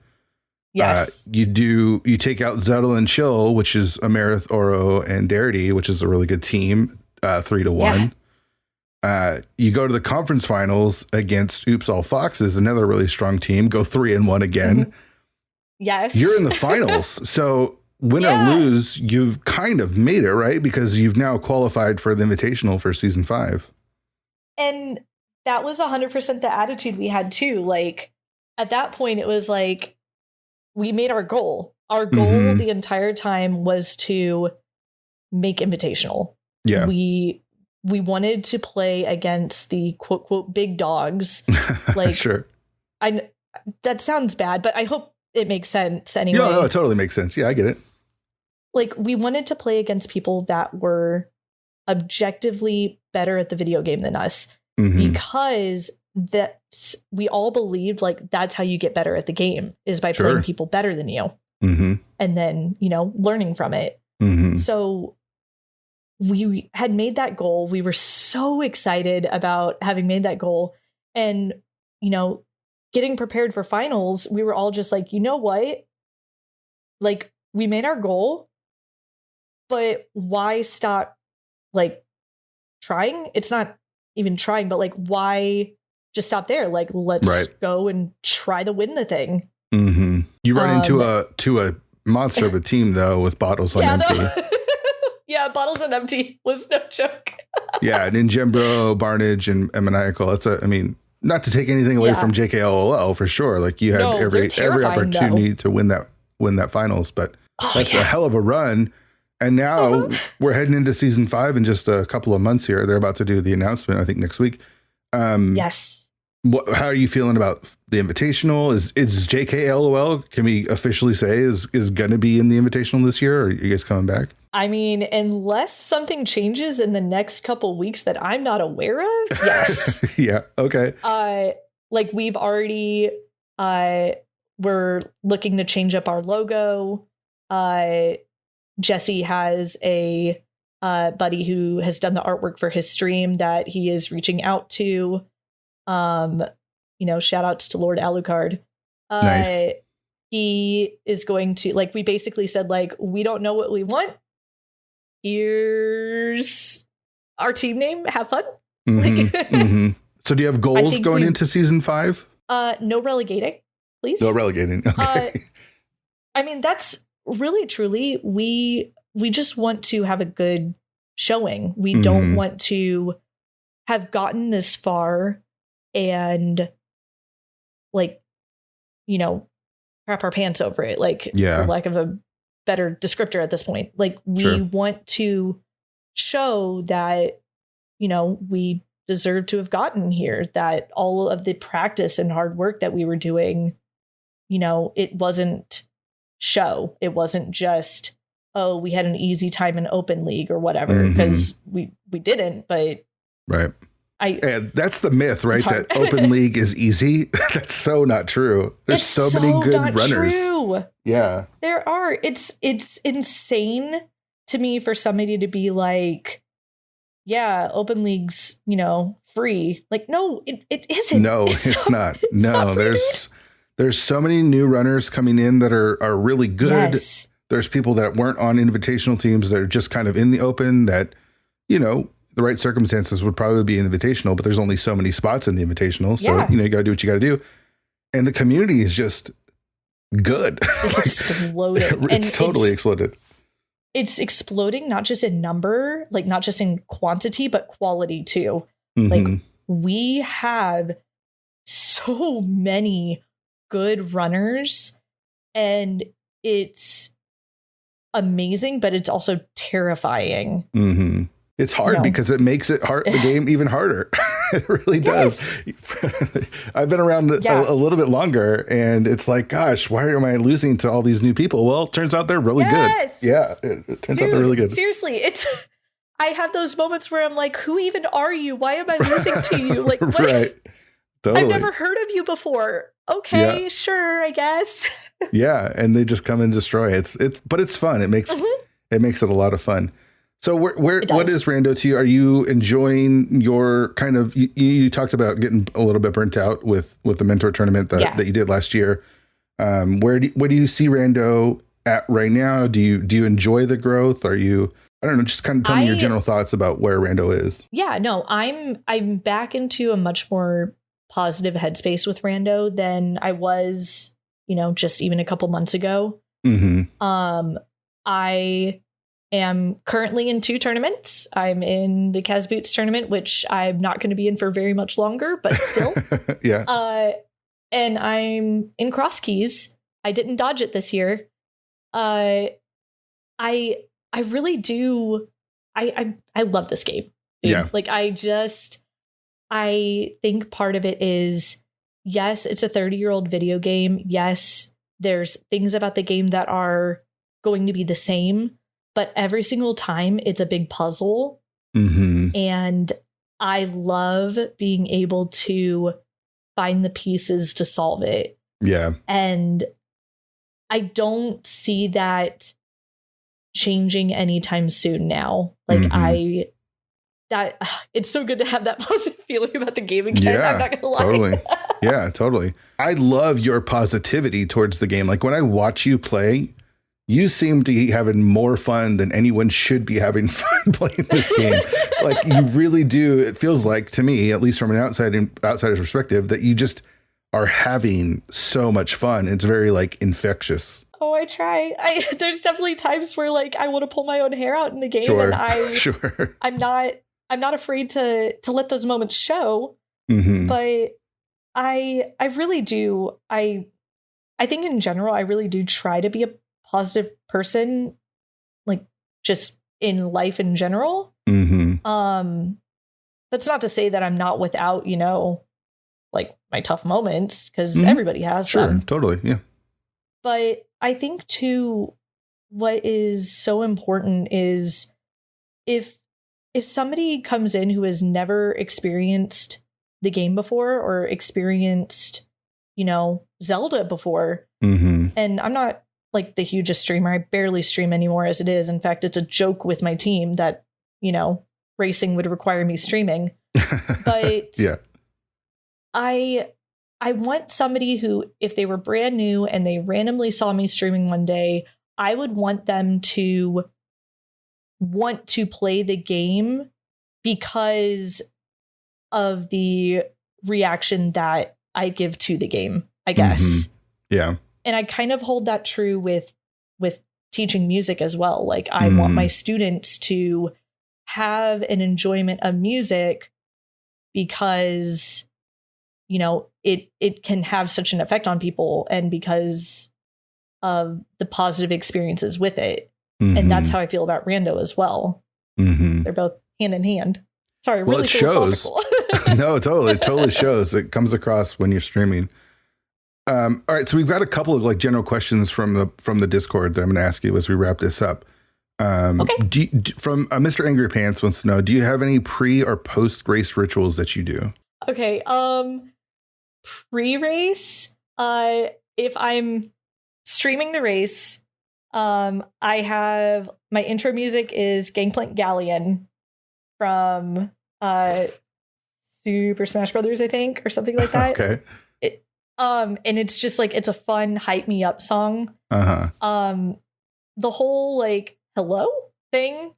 Yes. You take out Zettel and Chill, which is Amerith, Oro, and Darity, which is a really good team, 3-1. You go to the conference finals against Oops All Foxes, another really strong team, go 3-1 again. Mm-hmm. Yes. You're in the finals. So win or lose, you've kind of made it, right? Because you've now qualified for the Invitational for season 5. And that was 100% the attitude we had too. Like at that point, it was like, we made our goal. Our goal the entire time was to make Invitational. Yeah. We wanted to play against the quote, quote, big dogs. Like, sure. That sounds bad, but I hope it makes sense anyway. No, it totally makes sense. Yeah, I get it. Like, we wanted to play against people that were objectively better at the video game than us, because we all believed like that's how you get better at the game, is by playing people better than you, and then, learning from it. So we had made that goal. We were so excited about having made that goal, and getting prepared for finals. We were all just like, you know what? Like, we made our goal, but why stop like trying? It's not even trying, but like, why just stop there? Like, let's go and try to win the thing. You run into a monster of a team though, with Bottles on empty. No. Yeah, Bottles on empty was no joke. Yeah, Ninjembro, Barnage, and Maniacal. Not to take anything away from JKLOL for sure. Like, you had every opportunity to win that finals, but that's a hell of a run. And now we're heading into season 5 in just a couple of months here. They're about to do the announcement, I think, next week. Yes. How are you feeling about the Invitational? Is JKLOL, can we officially say, is going to be in the Invitational this year? Or are you guys coming back? I mean, unless something changes in the next couple weeks that I'm not aware of, yes. Yeah. Okay. Like, we've already, we're looking to change up our logo. Jesse has a buddy who has done the artwork for his stream that he is reaching out to. Shout outs to Lord Alucard. Nice. He is going to, like, we basically said, like, we don't know what we want. Here's our team name. Have fun. So do you have goals going into season 5? No relegating, please. No relegating. Okay. That's really, truly, we just want to have a good showing. We don't want to have gotten this far and, like, crap our pants over it, like, for lack of a better descriptor at this point. Like, we want to show that, we deserve to have gotten here, that all of the practice and hard work that we were doing, it wasn't show. It wasn't just, we had an easy time in open league or whatever, because we didn't, but that's the myth, right? That open league is easy. That's so not true. There's so many good runners. True. Yeah, there are. It's insane to me for somebody to be like, yeah, open league's, free. Like, no, it isn't. No, it's not. No, there's so many new runners coming in that are really good. Yes. There's people that weren't on invitational teams that are just kind of in the open that, the right circumstances would probably be invitational, but there's only so many spots in the invitational. So, you got to do what you got to do. And the community is just good. It's exploded. It's totally exploded. It's exploding, not just in number, like not just in quantity, but quality too. Like, we have so many good runners, and it's amazing, but it's also terrifying. It's hard because it makes the game even harder. It really does. I've been around a little bit longer, and it's like, gosh, why am I losing to all these new people? Well, it turns out they're really good. Yeah, it turns out they're really good. Seriously, I have those moments where I'm like, who even are you? Why am I losing to you? Like, what? Right. Totally. I've never heard of you before. Okay, sure, I guess. Yeah, and they just come and destroy. But it's fun. It makes it a lot of fun. So what is Rando to you? Are you enjoying your kind of, you talked about getting a little bit burnt out with the mentor tournament that you did last year. Where do you see Rando at right now? Do you enjoy the growth? Are you, I don't know, just kind of tell me your general thoughts about where Rando is. Yeah, no, I'm back into a much more positive headspace with Rando than I was, just even a couple months ago. Mm-hmm. I am currently in 2 tournaments. I'm in the Kaz Boots tournament, which I'm not going to be in for very much longer, but still. Yeah. And I'm in Cross Keys. I didn't dodge it this year. I really do. I love this game. Dude. Yeah. Like I think part of it is, yes, it's a 30-year-old video game. Yes, there's things about the game that are going to be the same, but every single time it's a big puzzle. Mm-hmm. And I love being able to find the pieces to solve it. Yeah. And I don't see that changing anytime soon now. Like it's so good to have that positive feeling about the game again. Yeah, I'm not gonna lie. Totally. Yeah, totally. I love your positivity towards the game. Like when I watch you play, you seem to be having more fun than anyone should be having fun playing this game. Like you really do. It feels like to me, at least from an outsider's perspective, that you just are having so much fun. It's very like infectious. Oh, I try. There's definitely times where like I want to pull my own hair out in the game, Sure. and I'm not afraid to let those moments show. Mm-hmm. But I really do. I think in general, I really do try to be a positive person, like just in life in general. Mm-hmm. That's not to say that I'm not without, like my tough moments, because Mm-hmm. everybody has them. Totally. Yeah. But I think too, what is so important is if somebody comes in who has never experienced the game before or experienced, Zelda before, mm-hmm. and I'm not like the hugest streamer. I barely stream anymore as it is. In fact, it's a joke with my team that, racing would require me streaming. But yeah. I want somebody who, if they were brand new and they randomly saw me streaming one day, I would want them to want to play the game because of the reaction that I give to the game, I guess. Mm-hmm. Yeah. And I kind of hold that true with teaching music as well. Like I want my students to have an enjoyment of music because it can have such an effect on people, and because of the positive experiences with it. Mm-hmm. And that's how I feel about Rando as well. Mm-hmm. They're both hand in hand. Sorry, well, really philosophical. No, it totally shows. It comes across when you're streaming. All right, so we've got a couple of like general questions from the Discord that I'm going to ask you as we wrap this up. Okay. From Mr. Angry Pants wants to know, do you have any pre or post race rituals that you do? Okay. Pre-race, if I'm streaming the race, I have my intro music is Gangplank Galleon from Super Smash Brothers, I think, or something like that. Okay. And it's just like, it's a fun hype me up song. Uh-huh. The whole like hello thing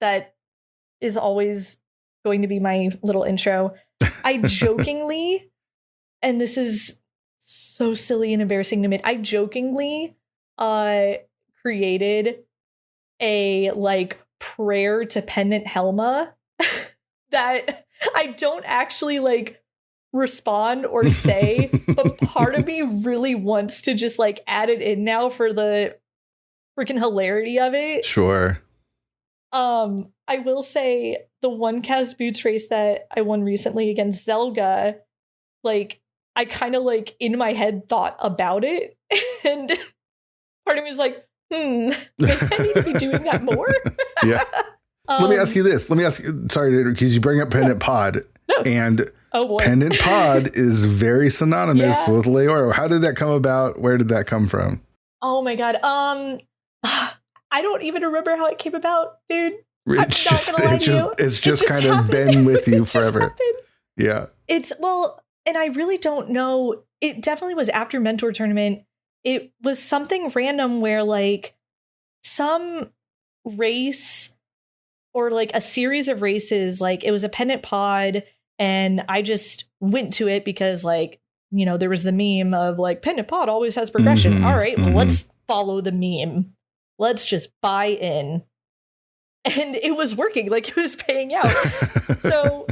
that is always going to be my little intro. I jokingly, and this is so silly and embarrassing to admit, I jokingly created a like prayer to Pendant Helma that I don't actually like respond or say, but part of me really wants to just like add it in now for the freaking hilarity of it. Sure. I will say the one Kaz Boots race that I won recently against Zelga, like I kind of like in my head thought about it, and part of me is like, maybe I need to be doing that more. Yeah. Let me ask you this. Sorry, because you bring up Pendant Pod. No. And oh boy. Pendant Pod is very synonymous with Laoria. How did that come about? Where did that come from? Oh my God. I don't even remember how it came about, dude. It's just kind of been with you forever. Yeah. And I really don't know. It definitely was after Mentor Tournament. it was something random where like some race or like a series of races, like it was a pennant pod, and I just went to it because like, you know, there was the meme of like pennant pod always has progression. All right, well, let's follow the meme. Let's just buy in. And it was working, like it was paying out. So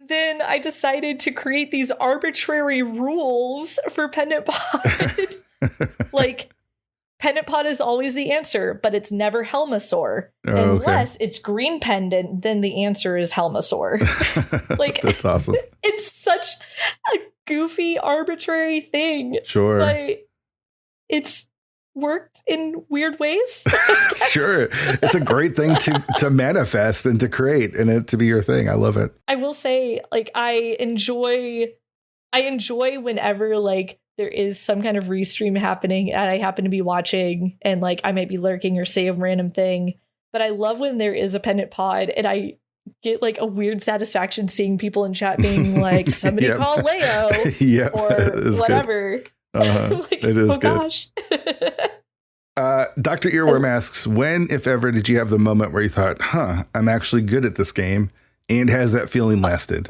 then I decided to create these arbitrary rules for pennant pod. Like, pennant pod is always the answer, but it's never Helmasaur. Unless it's green pendant, then the answer is Helmasaur. Like, that's awesome. It's such a goofy, arbitrary thing. Sure. But it's worked in weird ways. Sure. It's a great thing to manifest and to create and it to be your thing. I love it. I will say, like, I enjoy whenever like there is some kind of restream happening and I happen to be watching and like I might be lurking or say a random thing. But I love when there is a pennant pod and I get like a weird satisfaction seeing people in chat being like, somebody call Leo or whatever. Like, it is good. Gosh. Dr. Earworm asks, when, if ever, did you have the moment where you thought, I'm actually good at this game? And has that feeling lasted?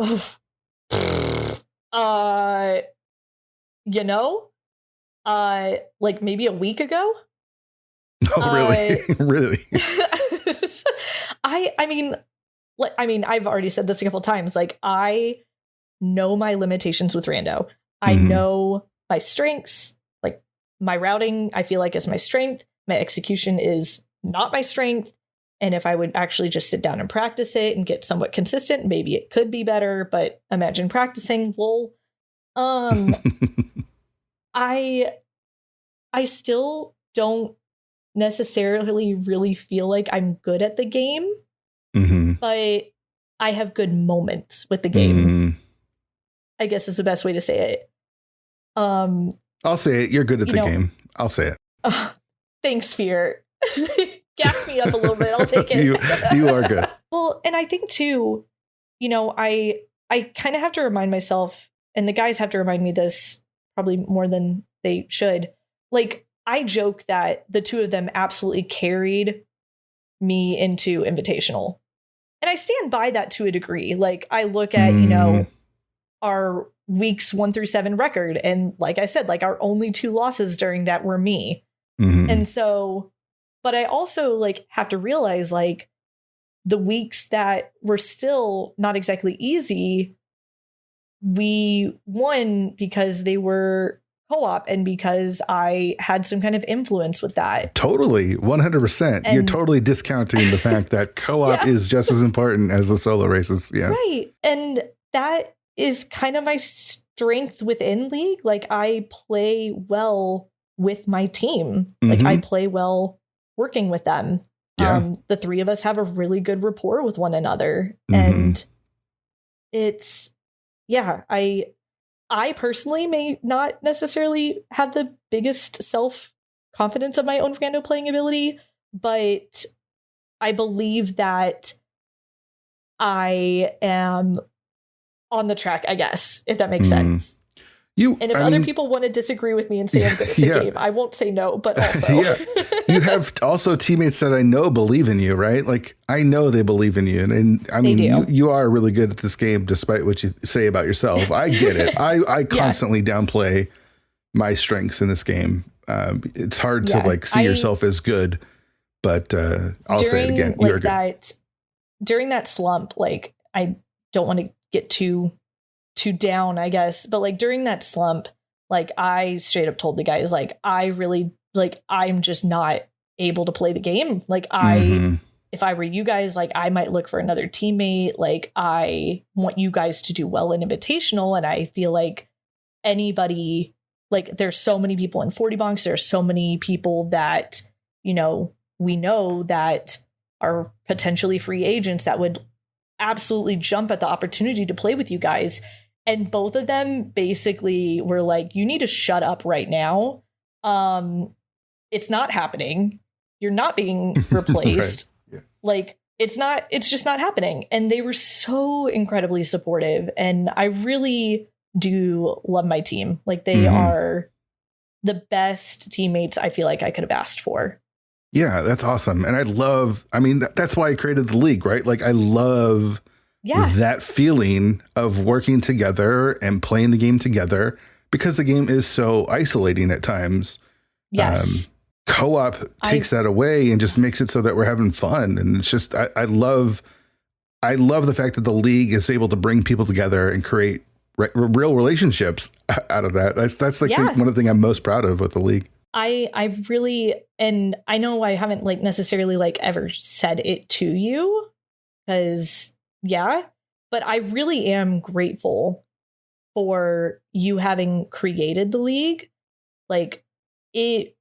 You know, like maybe a week ago. Oh, really? Really? I mean, I've already said this a couple times. Like, I know my limitations with rando. I know my strengths. Like, my routing, I feel like, is my strength. My execution is not my strength. And if I would actually just sit down and practice it and get somewhat consistent, maybe it could be better. But imagine practicing. Lol. I still don't necessarily really feel like I'm good at the game, but I have good moments with the game. I guess is the best way to say it. I'll say it. You're good at the game. I'll say it. Thanks, Fear. Gas me up a little bit. I'll take it. you are good. Well, and I think too, you know, I kind of have to remind myself, and the guys have to remind me this probably more than they should. Like, I joke that the two of them absolutely carried me into Invitational. And I stand by that to a degree. Like, I look at, you know, our weeks 1 through 7 record. And like I said, like, our only 2 losses during that were me. And so, but I also like have to realize like the weeks that were still not exactly easy, we won because they were co-op and because I had some kind of influence with that. Totally. 100%. And you're totally discounting the fact that co-op is just as important as the solo races. Yeah. Right. And that is kind of my strength within League. Like, I play well with my team. Like, I play well working with them. The 3 of us have a really good rapport with one another. And it's, I personally may not necessarily have the biggest self-confidence of my own rando playing ability, but I believe that I am on the track, I guess, if that makes sense. And if other people want to disagree with me and say I'm good at the game, I won't say no, but also. You have also teammates that I know believe in you, right? Like, I know they believe in you. And I mean, you are really good at this game, despite what you say about yourself. I get it. I constantly downplay my strengths in this game. It's hard to like see yourself as good, but I'll say it again. You're good. During that slump, like, I don't want to get too down, I guess. But like during that slump, like, I straight up told the guys, like, I really, like, I'm just not able to play the game. Like, if I were you guys, like, I might look for another teammate. Like, I want you guys to do well in Invitational. And I feel like anybody, like, there's so many people in 40 bonks. There's so many people that, you know, we know that are potentially free agents that would absolutely jump at the opportunity to play with you guys. And both of them basically were like, you need to shut up right now. It's not happening. You're not being replaced. Like, it's just not happening. And they were so incredibly supportive. And I really do love my team. Like, they are the best teammates I feel like I could have asked for. Yeah, that's awesome. And that's why I created the league, right? Like, I love that feeling of working together and playing the game together, because the game is so isolating at times. Yes. Co-op takes that away and just makes it so that we're having fun. And it's just, I love the fact that the league is able to bring people together and create real relationships out of that. That's like one of the things I'm most proud of with the league. I really, and I know I haven't like necessarily like ever said it to you, because but I really am grateful for you having created the league. Like, it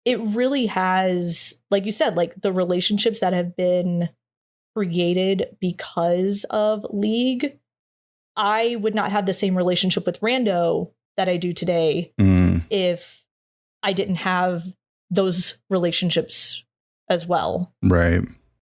really has, like you said, like the relationships that have been created because of League. I would not have the same relationship with Rando that I do today if I didn't have those relationships as well. Right.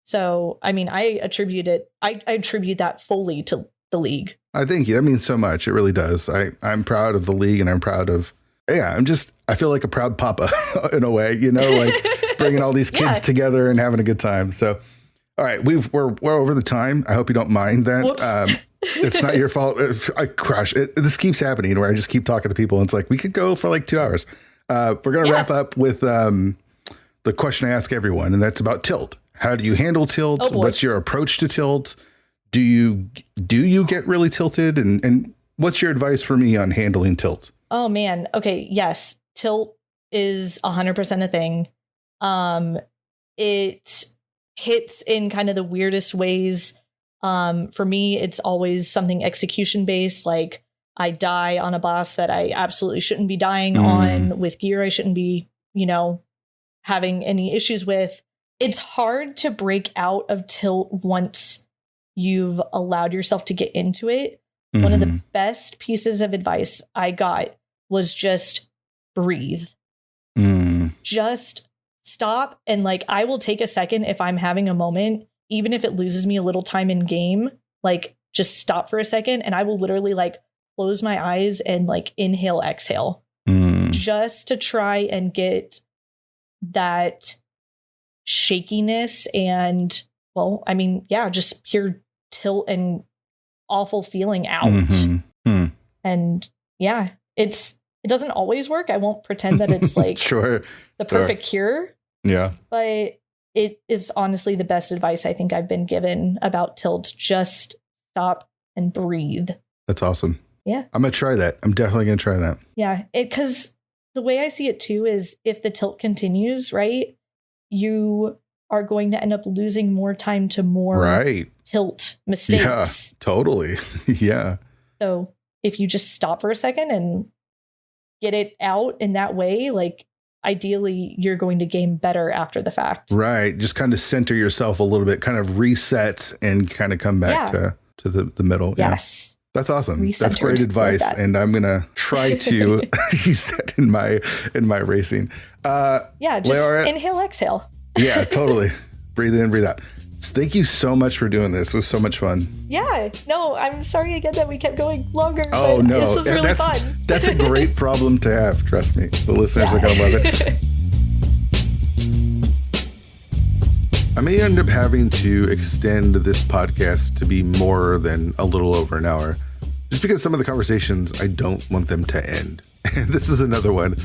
So, I mean, I attribute that fully to the League. I think that means so much. It really does. I'm proud of the League, and I'm proud of, I feel like a proud papa in a way, like bringing all these kids together and having a good time. So, all right, we're over the time. I hope you don't mind that. It's not your fault. This keeps happening where I just keep talking to people, and it's like, we could go for like 2 hours. We're going to wrap up with the question I ask everyone, and that's about tilt. How do you handle tilt? Oh, what's your approach to tilt? Do you get really tilted? And what's your advice for me on handling tilt? Oh, man. Okay. Yes. Tilt is 100% a thing. It hits in kind of the weirdest ways. For me, it's always something execution based. Like, I die on a boss that I absolutely shouldn't be dying on, with gear I shouldn't be, having any issues with. It's hard to break out of tilt once you've allowed yourself to get into it. One of the best pieces of advice I got was just breathe. Just stop. And like, I will take a second if I'm having a moment, even if it loses me a little time in game, like just stop for a second. And I will literally like close my eyes and like inhale, exhale, just to try and get that shakiness and, just pure tilt and awful feeling out. And it doesn't always work. I won't pretend that it's like the perfect cure. Yeah. But it is honestly the best advice I think I've been given about tilt. Just stop and breathe. That's awesome. Yeah. I'm going to try that. I'm definitely going to try that. Yeah. Because the way I see it too is if the tilt continues, right, you are going to end up losing more time to more tilt mistakes. Yeah, totally. Yeah. So if you just stop for a second and get it out in that way, like ideally you're going to game better after the fact. Right. Just kind of center yourself a little bit, kind of reset and kind of come back to the middle. Yes. Yeah. That's awesome. Recentered. That's great advice. Like and I'm going to try to use that in my racing. Just Laoria, inhale, exhale. Yeah, totally. Breathe in, breathe out. Thank you so much for doing this. It was so much fun. Yeah. No, I'm sorry again that we kept going longer. Oh, but no. This was really fun. That's a great problem to have. Trust me. The listeners are going to love it. I may end up having to extend this podcast to be more than a little over an hour, just because some of the conversations, I don't want them to end. And this is another one.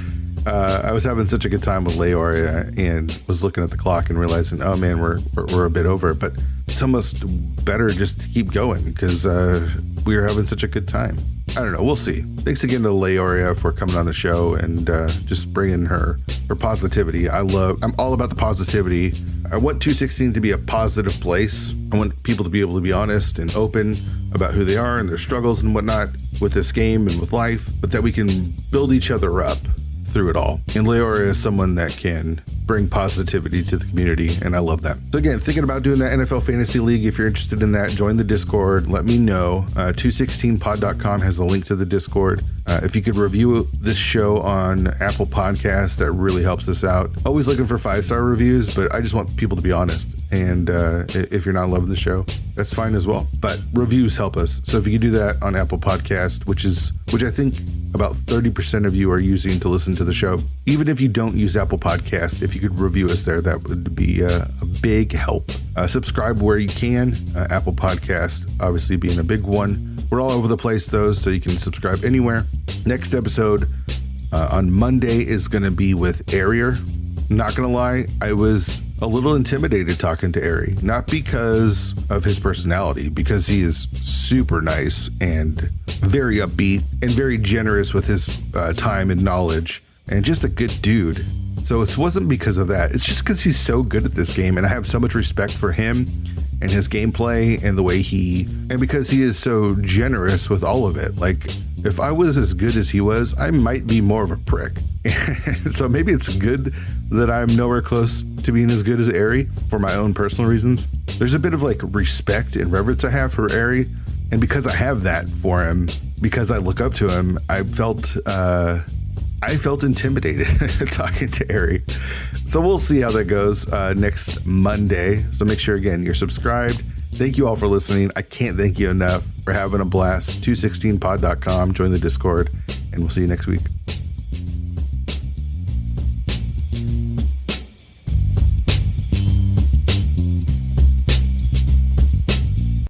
I was having such a good time with Laoria and was looking at the clock and realizing, oh man, we're a bit over, but it's almost better just to keep going because we are having such a good time. I don't know. We'll see. Thanks again to Laoria for coming on the show and just bringing her positivity. I'm all about the positivity. I want 216 to be a positive place. I want people to be able to be honest and open about who they are and their struggles and whatnot with this game and with life, but that we can build each other up through it all. And Laoria is someone that can bring positivity to the community, and I love that. So again, thinking about doing that NFL Fantasy League, if you're interested in that, join the Discord. Let me know. 216pod.com has a link to the Discord. If you could review this show on Apple Podcasts, that really helps us out. Always looking for 5-star reviews, but I just want people to be honest. And if you're not loving the show, that's fine as well. But reviews help us. So if you could do that on Apple Podcast, which I think about 30% of you are using to listen to the show. Even if you don't use Apple Podcast, if you could review us there, that would be a big help. Subscribe where you can. Apple Podcast, obviously being a big one. We're all over the place, though, so you can subscribe anywhere. Next episode on Monday is going to be with Arier. Not going to lie, I was a little intimidated talking to Ari, not because of his personality, because he is super nice and very upbeat and very generous with his time and knowledge and just a good dude. So it wasn't because of that. It's just because he's so good at this game, and I have so much respect for him and his gameplay and the way and because he is so generous with all of it. Like, if I was as good as he was, I might be more of a prick. So maybe it's good that I'm nowhere close to being as good as Ari for my own personal reasons. There's a bit of like respect and reverence I have for Ari, and because I have that for him, because I look up to him, I felt intimidated talking to Ari. So we'll see how that goes next Monday. So make sure, again, you're subscribed. Thank you all for listening. I can't thank you enough for having a blast. 216pod.com. Join the Discord, and we'll see you next week.